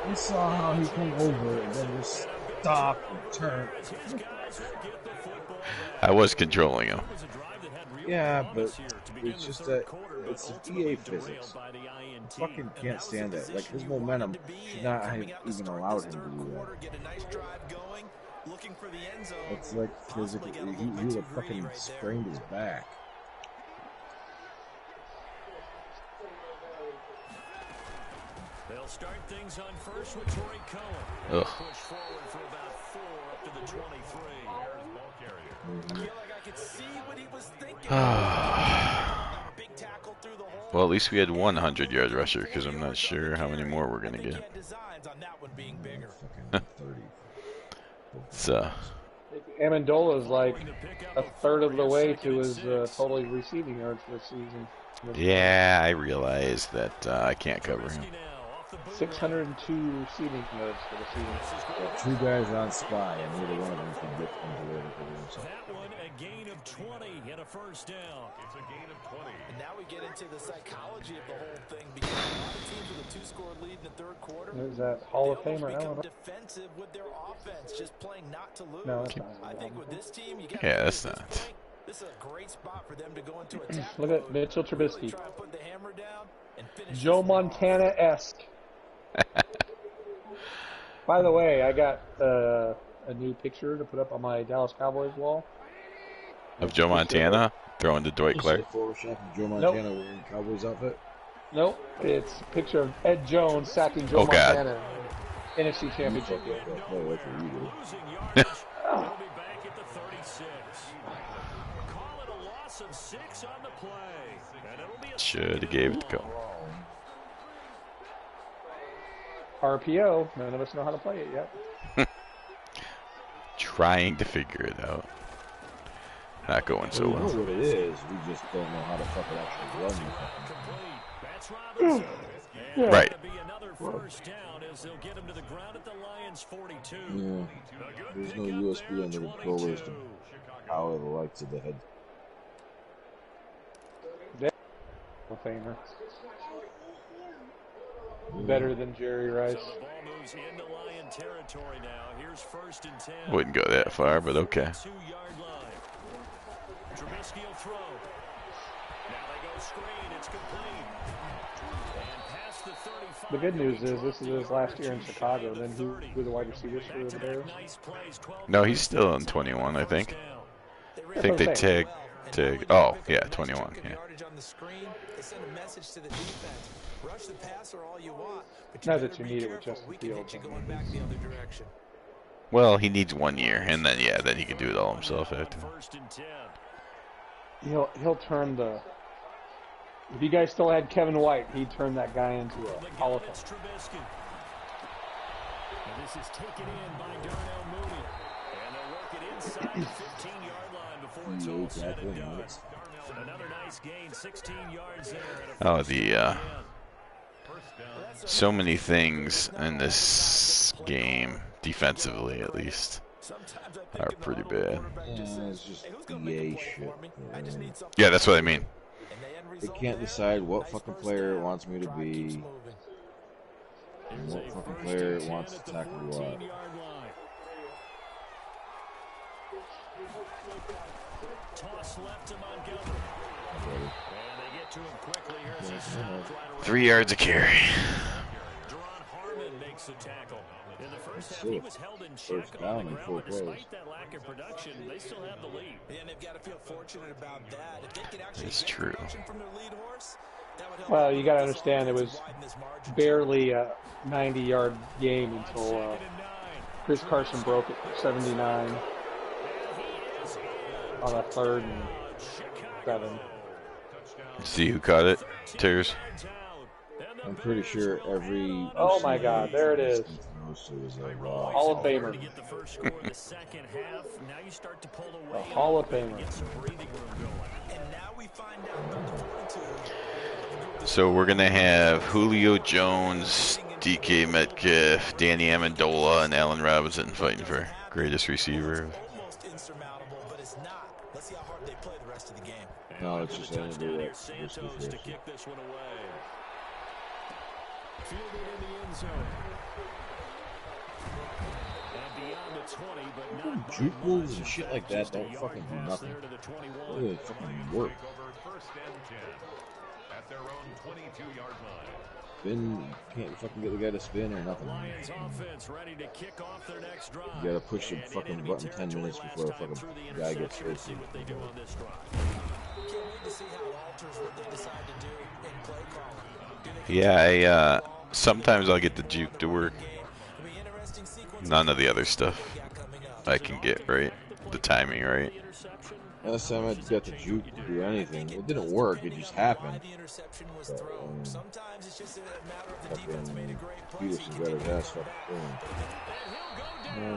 You saw how he came over and then just stopped and turned. I was controlling him. Yeah, but it's just that it's the EA physics. Fucking can't stand that. Like, his momentum should not have even allowed him to do that. It's like physically, he would have fucking sprained his back. They'll start things on first with Troy Cohen. Push forward for about 4 up to the 23. I feel like I could see what he was thinking. Big tackle through the hole. Well, at least we had 100-yard rusher, because I'm not sure how many more we're going to get. Designs on that one being bigger. It's, Amendola is like a third of the way to his total receiving yards this season. yeah, I realize that I can't cover him. 602 receiving yards for the season. 2 guys on spy, and neither one of them can get into where they That one, a gain of 20 and a first down. It's a gain of 20. And now we get into the psychology of the whole thing, because a lot of teams with a 2-score lead in the third quarter, There's that Hall of Famer. become Allen. defensive with their offense, just playing not to lose. No, that's not. I think with this team, you got Yeah, that's not. This is a great spot for them to go into attack. Look at Mitchell Trubisky. Try and put the hammer down and finish Joe this thing off. Montana-esque. By the way, I got a new picture to put up on my Dallas Cowboys wall. Of Joe Montana throwing to Dwight Clark. Photoshop of Joe Montana wearing Cowboys outfit. Nope, it's a picture of Ed Jones sacking Joe Montana in NFC Championship game. Losing yardage. They'll be back at the 36. Call it a loss of 6 on the play. And it'll be a Should have gave it to Cole. RPO, none of us know how to play it yet. Trying to figure it out. Not going so We know well. what it is, we just don't know how to fucking actually run the fucking Yeah. Right. be another first down as they'll get him to the ground at the Lions 42. Yeah. There's no USB on the controllers to power the lights of the head. Hall of Famer. Better than Jerry Rice. So the ball moves into Lion territory now. Here's first and 10. Wouldn't go that far, but okay. 2-yard line. Trubisky will throw. Now they go screen. It's complete. And past the 35. The good news is this is his last year in Chicago. Then who were the wide receivers for the Bears? Nice plays, 12 No, he's still in 21, I think. I think they tag. Oh, yeah, 21. Yeah. They send a message to the defense. Rush the passer all you want, but Not better that you be need it with careful. Justin We can hit Fields. you going back the other direction. Well, he needs 1 year, and then then he can do it all himself after. First and 10. He'll turn the. If you guys still had Kevin White, he'd turn that guy into a Hall of Fame. It's Trubisky. And this is taken in by Darnell Mooney. And they'll work it inside the 15-yard line before it's all said and done. Another nice gain, 16 yards there. Oh, the So many things in this game, defensively at least, are pretty bad. It's just EA shit. Yeah, that's what I mean. It can't decide what fucking player it wants me to be, and what fucking player it wants to tackle what. Toss left to Montgomery. And they get to him quickly. Here's a stop. 3 yards a carry. Deron Harmon makes the tackle. In the first half, It. he was held in check First on down the in ground, 4 but plays. despite that lack of production, they still have the lead. And they've got to feel fortunate about that. If they could actually It's get true. production from their lead horse, that would help Well, you got to this understand it offense was widen this margin. barely a 90-yard game until Second and 9. Chris Carson broke it for 79 on a 3rd and 7. See who caught it? Tears. I'm pretty sure every. Oh my God, there it is. Hall of Famer. To get the first score of the second half. Now you start to pull away. A Hall of Famer. Get some breathing room going. And now we find out about the fortitude. So we're gonna have Julio Jones, DK Metcalf, Danny Amendola, and Allen Robinson fighting for greatest receiver. Almost insurmountable, but it's not. Let's see how hard they play the rest of the game. No, it's just I do that. Santos to kick this one away. Fielded in the end zone. And beyond the 20, but not by Juke moves much. and shit like that Just a don't yard fucking do pass nothing. there to the 21. Really fucking work. Take over first and 10 at their own 22-yard line. Spin, can't fucking get the guy to spin or nothing. Lions offense ready to kick off their next drive. You gotta push the And fucking enemy button 10 territory minutes last before the time fucking through the guy gets interception. hurt. See what they do on this drive. Can't wait to see how it alters what they decide to do in play calling. Do they Yeah, sometimes I'll get the juke to work. It'll be interesting sequence None of the other stuff they got coming up. I can get right. The timing right. Last time I got the juke to do anything, it didn't work. It just happened. The interception was thrown. Sometimes it's just a matter of the Fucking defense made a great play. so Peterson's you got can his take ass fucking boom.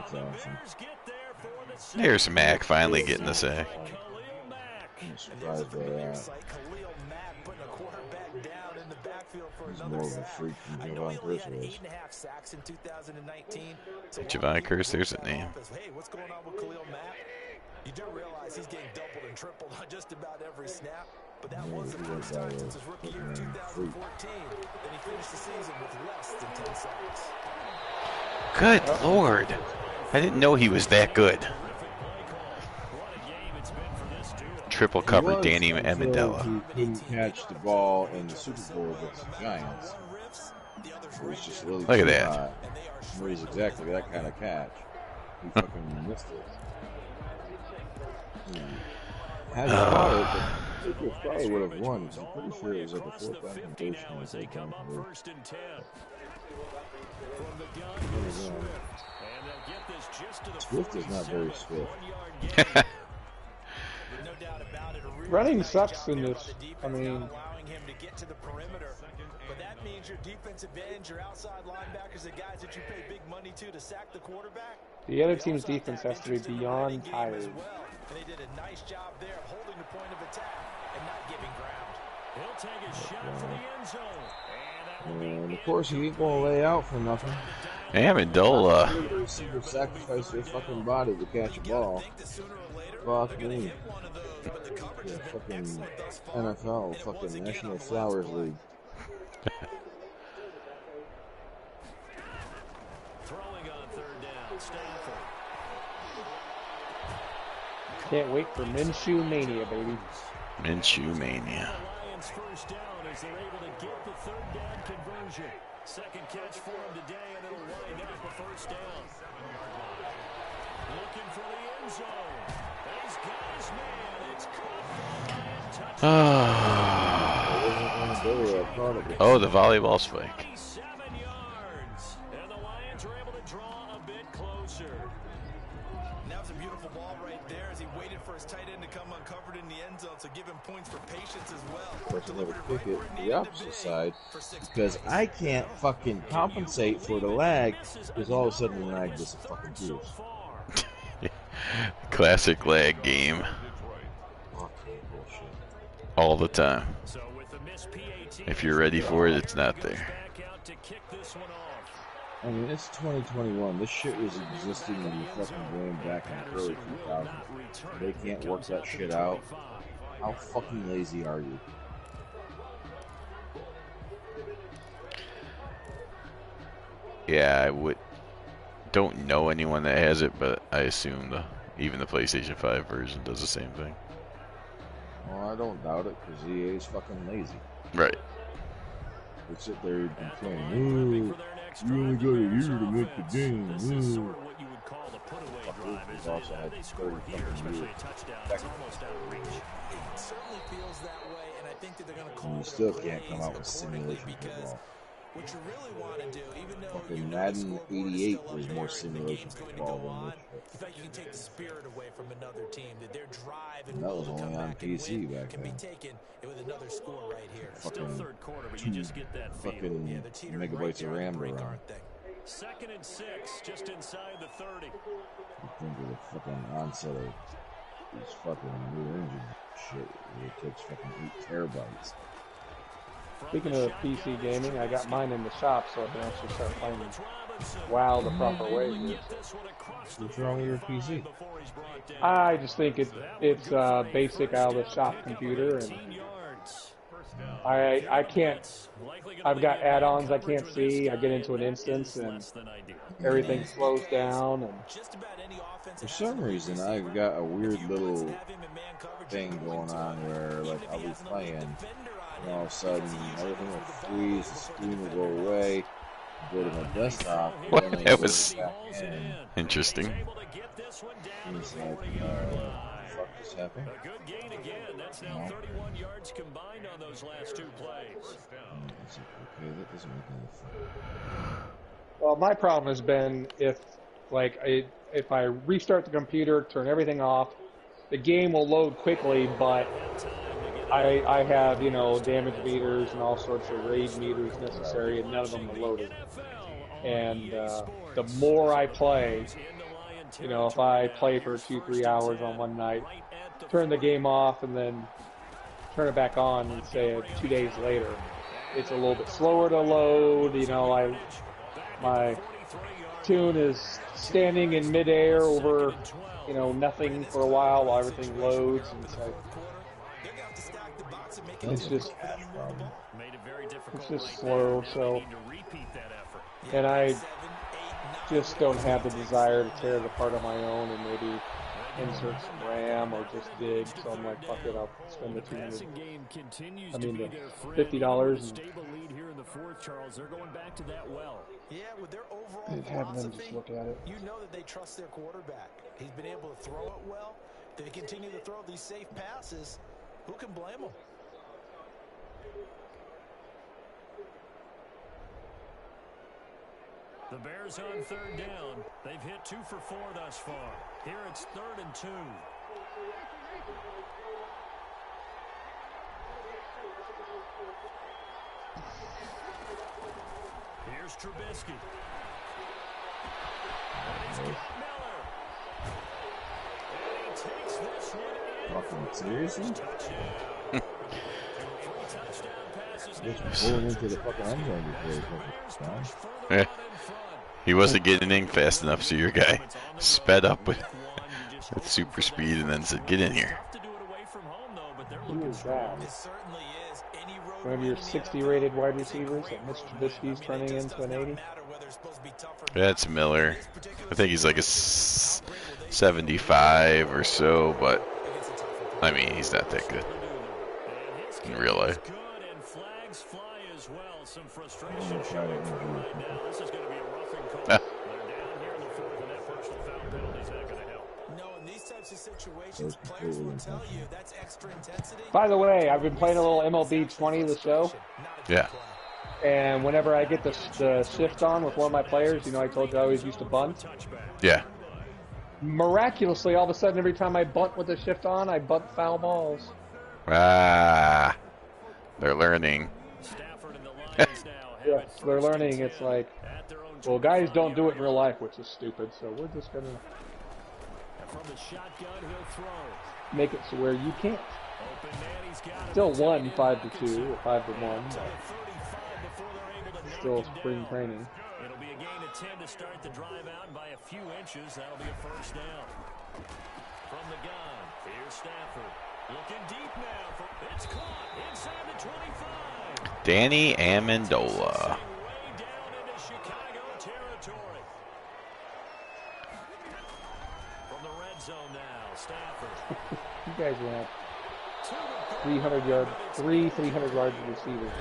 That's awesome. There's Mac finally getting the sack. I'm surprised by that. Khalil Mack putting a quarterback down in the backfield for He's another more of a sack. freak than I know he Javon only Curse had was. 8.5 sacks in 2019. So Javon Curse, there's a name. Hey, what's going on with Khalil Mack? You do realize he's getting doubled and tripled on just about every snap. But that was the he went first by time a since his rookie year in fucking 2014 that he finished the season with less than 10 sacks. Good Lord. I didn't know he was that good. Triple He cover was Danny until Amendola. He couldn't catch the ball in the Super Bowl against the Giants. It was just really Look at too that. high. Where he's exactly that kind of catch. He fucking missed it. Had he caught it, the Patriots probably would have won. I'm pretty sure it was like a 4th down conversion. Now as they come up first and 10. From the gun, Yeah. Swift. And they'll get this just to the Swift is not very 47, swift. 1-yard gain. No doubt about it. A really Running nice sucks job in there this. by the defense, I mean, not allowing him to get to the perimeter. But that means your defensive ends, your outside linebackers, the guys that you pay big money to sack the quarterback. the other they team's also have defense to have has to be interest in the beyond running game as tired. well. And they did a nice job there of holding the point of attack and not giving ground. He'll take a shot for the end zone. And that will be And of course, he ain't gonna lay out for nothing. Amendola. The receiver sacrificed their fucking body to catch a ball. I think that sooner or later, Fuck they're gonna me. hit one of those, but the coverage Yeah, has been fucking excellent thus far. NFL, And once fucking again National on the last Flowers play. League. throwing on third down. Stafford. Can't wait for Minshew Mania, baby. Minshew mania. The Lions first down as they're able to get the third down conversion. Second catch for him today, and it'll wind up a first down. Looking for the end zone. He's got his man. It's caught for a Lion touchdown. Oh, the volleyball spike. 27 yards. And the Lions are able to draw a bit closer. And that was a beautiful ball right there as he waited for his tight end to come uncovered in the end zone, so give him points for patience as well. Of course, I never Delivered pick right it where the needed to opposite be side for 6 because points. I can't fucking compensate for the lag because all of a sudden the lag gets a fucking So juice. far. Classic lag game. Fuck that bullshit. All the time. So with the missed PAT, If you're ready for it, it's not there. back out to kick I mean, it's 2021. This shit was existing in the fucking game back in the early 2000s. They can't work that shit out. How fucking lazy are you? Yeah, don't know anyone that has it, but I assume even the PlayStation 5 version does the same thing. Well, I don't doubt it, because EA is fucking lazy. Right. They sit there and complain, ooh, you only got a year to make the game. Ooh. Fuckers also had 30 fucking years. It certainly feels that way, and I think that they're going to call And you still can't come out with simulation football. What you really want to do, even though Fucking Madden 88 was more simulation football than this shit. in fact, you can take the spirit away from another team, that their drive and That will was to come only on back and PC win back can be then. taken with another score right here. Still third quarter, but you just get that feel. Fucking Yeah, they're teetering right megabytes there of on the RAM to brink, run. aren't they? 2nd and 6, just inside the 30. You think of the fucking onset of this fucking new engine shit. It takes fucking 8 terabytes. Speaking of PC gaming, I got mine in the shop so I can actually start playing WoW the proper way here. What's wrong with your PC? I just think it's basic out of the shop computer, and I can't. I've got add-ons I can't see. I get into an instance and everything slows down. And For some reason, I've got a weird little thing going on where, like, I'll be playing, and all of a sudden, everything will freeze, the screen will go away, go to my desktop, What? and then That go was back in. interesting. And it's like, what the fuck just happened? A good gain again. That's now 31 yards combined on those last 2 plays. It's like, okay, that doesn't make any sense. well, my problem has been if I restart the computer, turn everything off, the game will load quickly, but I have, damage meters and all sorts of raid meters necessary, and none of them are loaded. And the more I play, if I play for 2-3 hours on one night, turn the game off, and then turn it back on, and say 2 days later, it's a little bit slower to load. My tune is standing in midair over, nothing for a while everything loads, and it's just slow. So, and I just don't have the desire to tear it apart on my own and maybe insert some RAM or just dig. So I'm like, fuck it, I'll spend the $50 Yeah, with their overall and have them philosophy, just look at it. you know that they trust their quarterback. He's been able to throw it well. They continue to throw these safe passes. Who can blame them? The Bears on 3rd down. They've hit 2 for 4 thus far. Here it's 3rd and 2. Here's Trubisky. And he's got Miller. And he takes this one in. Fucking seriously? Touchdown. 3 touchdown passes now. Just pulling into the fucking end zone before he fucking down. Yeah. He wasn't getting in fast enough, so your guy sped up with super speed and then said, get in here. Who is that? It certainly is. Any road One of your 60 rated wide receivers that Mr. Trubisky's turning into an 80? That's Miller. I think he's like a 75 or so, but I mean, he's not that good in real life. Some frustration showing for him right now. This is going to be a roughing call. They're down here in the 4th, and that personal foul penalty's not going to help. No, in these types of situations, players will tell you that's extra intensity. By the way, I've been playing a little MLB 20, the show. Yeah. And whenever I get the shift on with one of my players, I told you I always used to bunt. Yeah. Miraculously, all of a sudden, every time I bunt with the shift on, I bunt foul balls. Ah. They're learning. Yes, they're learning. It's like, well, guys don't do it in real life, which is stupid. So we're just gonna make it so where you can't. Still won 5-2 or 5-1. still spring training. It'll be a gain of 10 to start the drive out, and by a few inches, that'll be a first down. From the gun, here's Stafford. Looking deep now. It's caught inside the 25. Danny Amendola. Way down into Chicago territory. From the red zone now, Stafford. You guys went 300 yards, 300 yards receivers.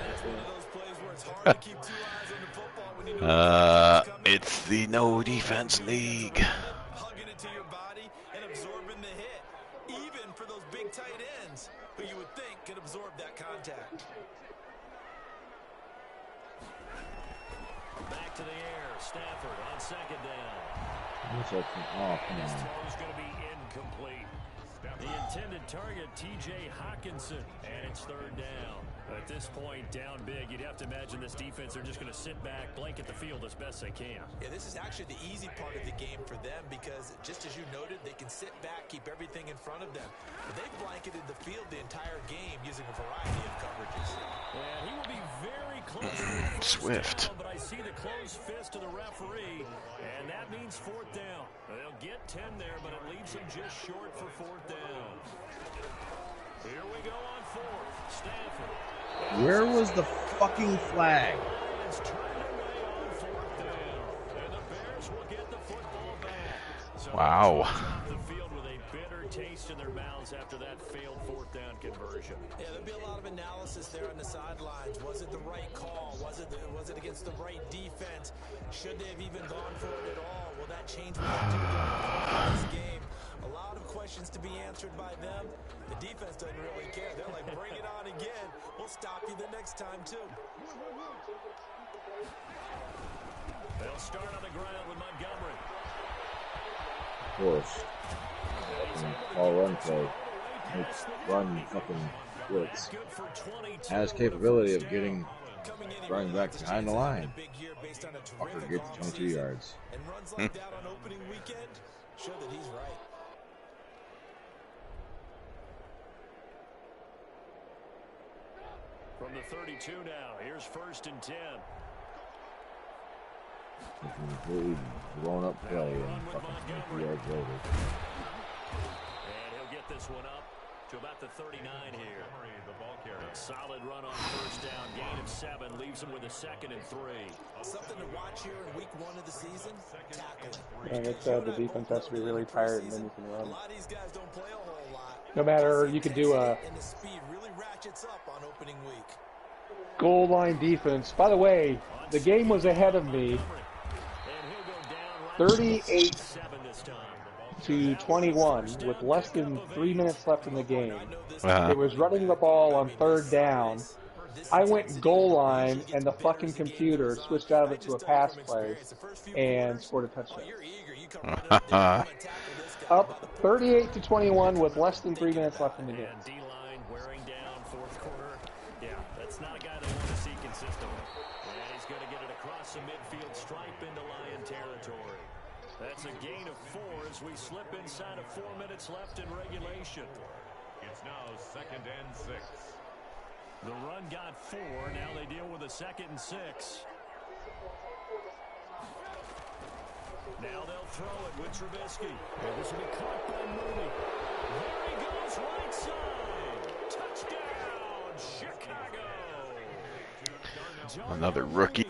It's the no defense league. Hugging it to your body and absorbing the hit, even for those big tight ends who you would think could absorb that contact. Back to the air, Stafford on second down. Oh, come His on. throw's going to be incomplete. The intended target, T.J. Hawkinson, and it's third down. At this point, down big, you'd have to imagine this defense are just going to sit back, blanket the field as best they can. Yeah, this is actually the easy part of the game for them because, just as you noted, they can sit back, keep everything in front of them. But they've blanketed the field the entire game using a variety of coverages. And he will be very close to the first Swift. down, but I see the closed fist of the referee, and that means fourth down. They'll get 10 there, but it leaves them just short for fourth down. Here we go on fourth. Stafford. Where was the fucking flag? It's turned away on fourth down, and the Bears will get the football back. So Wow. off the field with a bitter taste in their mouths after that failed fourth down conversion. Yeah, there'll be a lot of analysis there on the sidelines. Was it the right call? Was it against the right defense? Should they have even gone for it at all? Will that change what they do in this game? A lot of questions to be answered by them. The defense doesn't really care. They're like, bring it on again. We'll stop you the next time, too. They'll start on the ground with Montgomery. Of course. All run play. It's run fucking blitz. Good for 22. Has capability of getting Coming in, running back behind the line. big year based on a Fucker terrific get to 22 offseason. yards. And runs like that on opening weekend show that he's right. From the 32 now, here's first and 10. It's a completely blown up play and fucking 22 yards later. And he'll get this one up to about the 39 here. A solid run on first down, gain of 7, leaves him with a second and 3. Something to watch here in week 1 of the season, tackling. And it's the defense has to be really tired and then you can A run. lot of these guys don't play a whole lot. No matter, you could do a And the speed really ratchets up on opening week. goal line defense. By the way, the game was ahead of me, And he'll go down right 38 7 this time. to 21, with less than 3 minutes left in the game. Uh-huh. It was running the ball on third down. I went goal line, and the fucking computer switched out of it to a pass play and scored a touchdown. You're eager. You come right up there. I'm gonna tackle this guy. Up 38 to 21 with less than 3 minutes left in the game. And D-line wearing down fourth quarter. Yeah, that's not a guy they want to see consistently. And he's going to get it across the midfield stripe into Lion territory. That's a gain of 4 as we slip inside of 4 minutes left in regulation. It's now 2nd and 6. The run got 4. Now they deal with a 2nd and 6. Now they'll throw it with Trubisky. And this will be caught by Mooney. There he goes, right side. Touchdown, Chicago. Another rookie.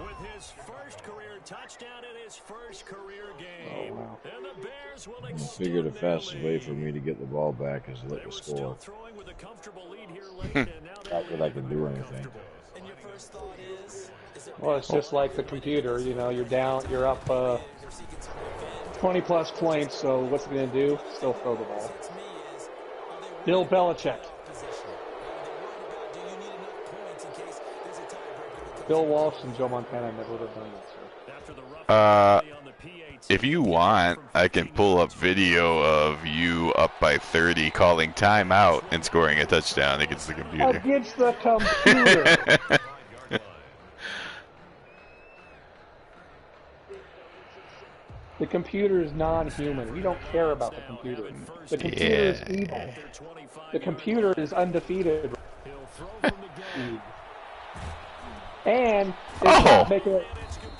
With his first career touchdown in his first career game. Oh, wow. And the Bears will I extend figured the their fastest way lead. for me to get the ball back is to They let were the still score. throwing with a comfortable lead here late, and now Not they're that I can do more anything. comfortable. And your first thought is it Well, it's just like the computer, you know, you're down, you're up 20 plus points, so what's it going to do? Still throw the ball. to me is, are they Bill Belichick. position? Are they worried about, do you need enough points in case there's a tiebreaker that comes Bill Walsh and Joe Montana never would have done that, sir. After the rough Uh, play on the PAT, If you want, I can pull up video of you up by 30 calling timeout and scoring a touchdown against the computer. Against the computer. The computer is non-human. We don't care about the computer. The computer is evil. The computer is undefeated. he'll throw from the gun. And it's Oh! not making it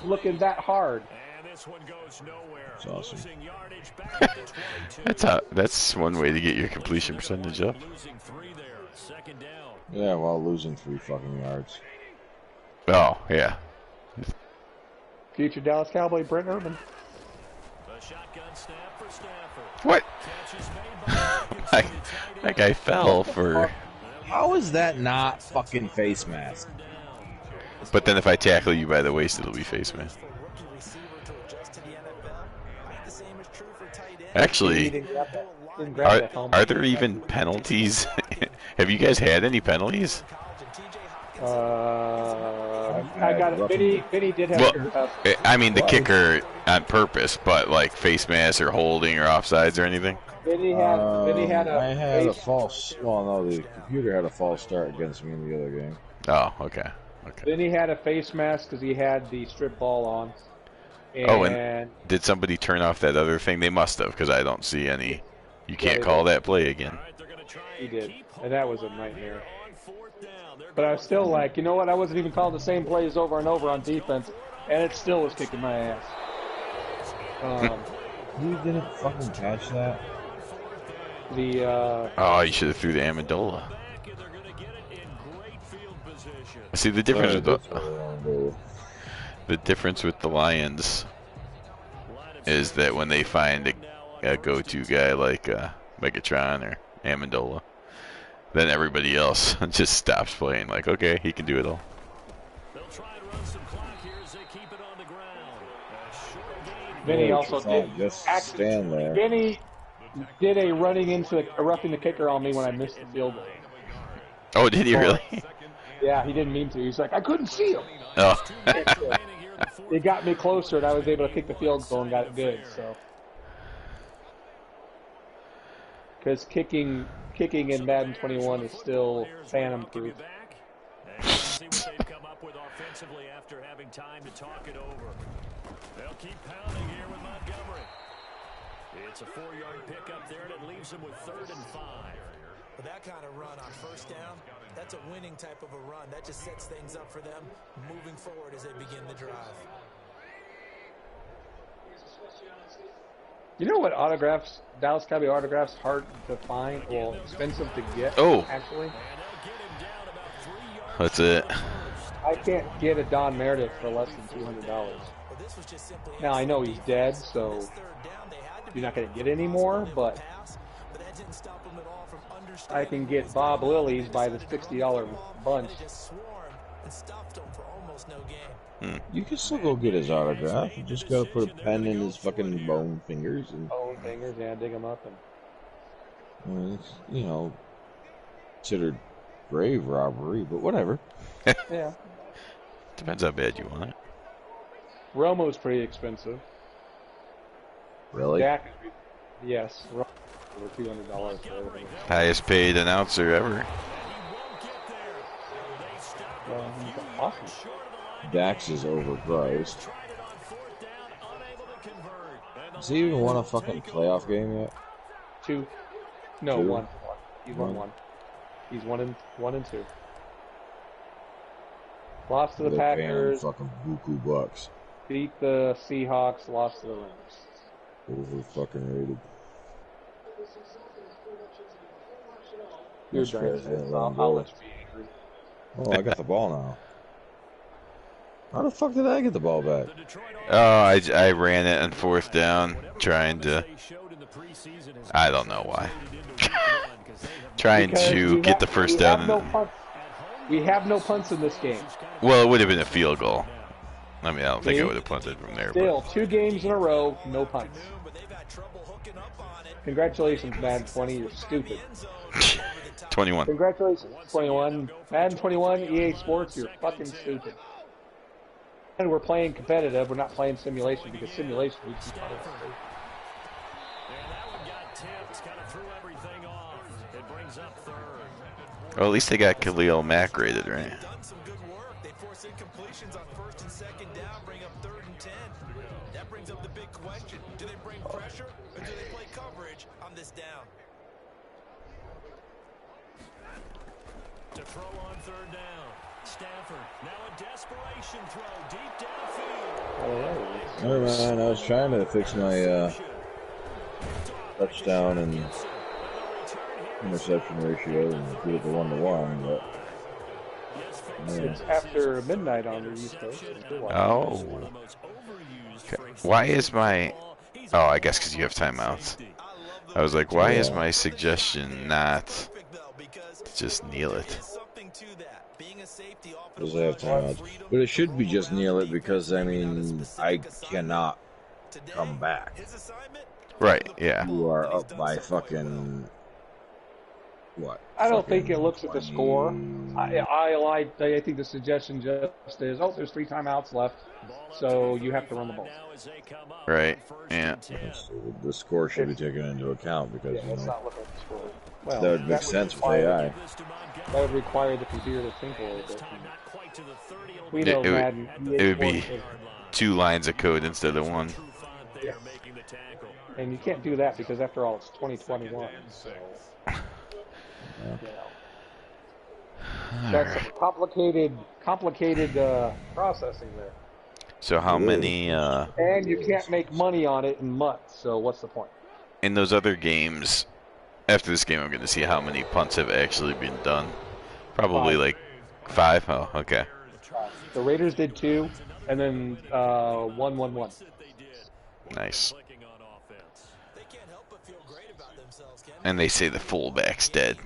looking that hard. And this one goes nowhere. That's awesome. Losing yardage back at the 22. That's one way to get your completion percentage up. Losing 3 there. Second down. Yeah, while losing 3 fucking yards. Oh, yeah. Future Dallas Cowboy Brent Urban. A shotgun snap for Stafford. What? Catch is made by That guy fell for... How is that not fucking face mask? But then if I tackle you by the waist, it'll be face mask. Actually, are there even penalties? Have you guys had any penalties? I got it. Vinny did have. Well, I mean the kicker on purpose, but like face mask or holding or offsides or anything. Vinny had a. I had a false. Well, no, the computer had a false start against me in the other game. Oh, okay. Vinny had a face mask because he had the strip ball on. And did somebody turn off that other thing? They must have, because I don't see any. You can't call that play again. He did, and that was a nightmare. But I was still like, you know what? I wasn't even calling the same plays over and over on defense, and it still was kicking my ass. You didn't fucking catch that? Oh, you should have threw the Amendola. See the difference with the difference with the Lions is that when they find a go-to guy like Megatron or Amendola, then everybody else just stops playing. Like, okay, he can do it all. Vinny also did. Just stand there. Vinny did a roughing the kicker on me when I missed the field goal. Oh, did he really? Yeah, he didn't mean to. He's like, I couldn't see him. Oh. It got me closer, and I was able to kick the field goal and got it good. So, because kicking in Madden 21 is still phantom proof. See what they've come up with offensively after having time to talk it over. They'll keep pounding here with Montgomery. It's a 4-yard pickup there, and it leaves them with 3rd and 5. But that kind of run on first down, that's a winning type of a run. That just sets things up for them moving forward as they begin the drive. You know what autographs, Dallas Cowboy autographs, hard to find or expensive to get? Oh. Actually. That's it. I can't get a Don Meredith for less than $200. Now, I know he's dead, so you're not going to get any more, but I can get Bob Lilly's by the $60 bunch. You can still go get his autograph. You just gotta put a pen in his fucking bone fingers and. Bone fingers, yeah, dig them up and. I mean, it's, you know, considered grave robbery, but whatever. Yeah. Depends how bad you want it. Romo's pretty expensive. Really? Dak is, yes, over $200 for everything. Highest paid announcer ever. Awesome. Dax is overpriced. Has he even won a fucking playoff game yet? 2. No, 2? 1. He's won 1. He's 1 and 2. Lost to the They're paying Packers. fucking buku bucks. Beat the Seahawks. Lost to the Rams. Over fucking rated. You're That's trying fair, to yeah, I'll let you be angry. Oh, I got the ball now. How the fuck did I get the ball back? Oh, I ran it on 4th down, trying to. I don't know why. Trying to get the first down. We have no punts in this game. Well, it would have been a field goal. I mean, I don't think I would have punted from there. Still, But 2 games in a row, no punts. Congratulations, Madden 20. You're stupid. 21. Congratulations, 21. Madden 21, EA Sports, you're fucking stupid. And we're playing competitive. We're not playing simulation because simulation we keep on it. Well, at least they got Khalil Mack rated, right? They force incompletions on 1st and 2nd down, bring up 3rd and 10. That brings up the big question. Do they bring pressure or do they play coverage on this down? To throw on 3rd down. Stafford, now a desperation throw deep downfield. Oh, Never mind. I was trying to fix my touchdown and interception ratio and get it to 1-to-1, but it's after midnight on the East Coast. Oh. Okay. Why is my... Oh, I guess because you have timeouts. I was like, why is my suggestion not just kneel it? because I have timeouts. But it should be just kneel it because, I mean, I cannot come back. Right, yeah. You are up by fucking... What? I don't think it looks at the score. I think the suggestion just is, oh, there's 3 timeouts left, so you have to run the ball. Right, yeah. So the score should be taken into account because, you Let's know, not look at the score. Well, that would make sense with AI. That would require the computer to think a little bit. We It know would- Madden. it would be 2 lines of code instead of 1. Yeah. And you can't do that because, after all, it's 2021. So, you know, that's some complicated processing there. So how many, And you can't make money on it in months. So what's the point? in those other games, after this game I'm going to see how many punts have actually been done. Probably 5. like 5? Oh, okay. The Raiders did 2, and then 1-1-1. Nice. And they say the fullback's dead.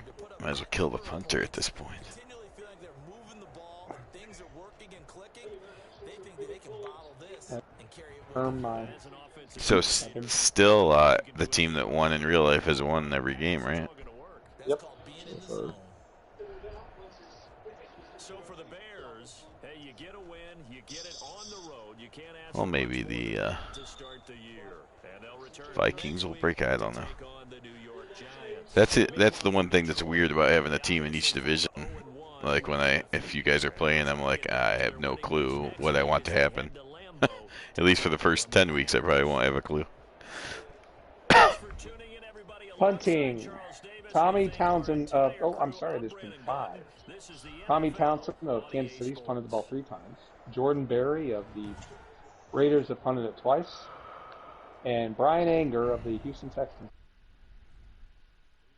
Might as well kill the punter at this point. So still, the team that won in real life has won every game, right? Yep. Well, maybe the Vikings will break. I don't know. That's it. That's the one thing that's weird about having a team in each division. Like if you guys are playing, I'm like, I have no clue what I want to happen. At least for the first 10 weeks, I probably won't have a clue. Punting. Tommy Townsend. I'm sorry, there's been 5. Tommy Townsend of Kansas City's punted the ball 3 times. Jordan Berry of the Raiders have punted it twice. And Brian Anger of the Houston Texans.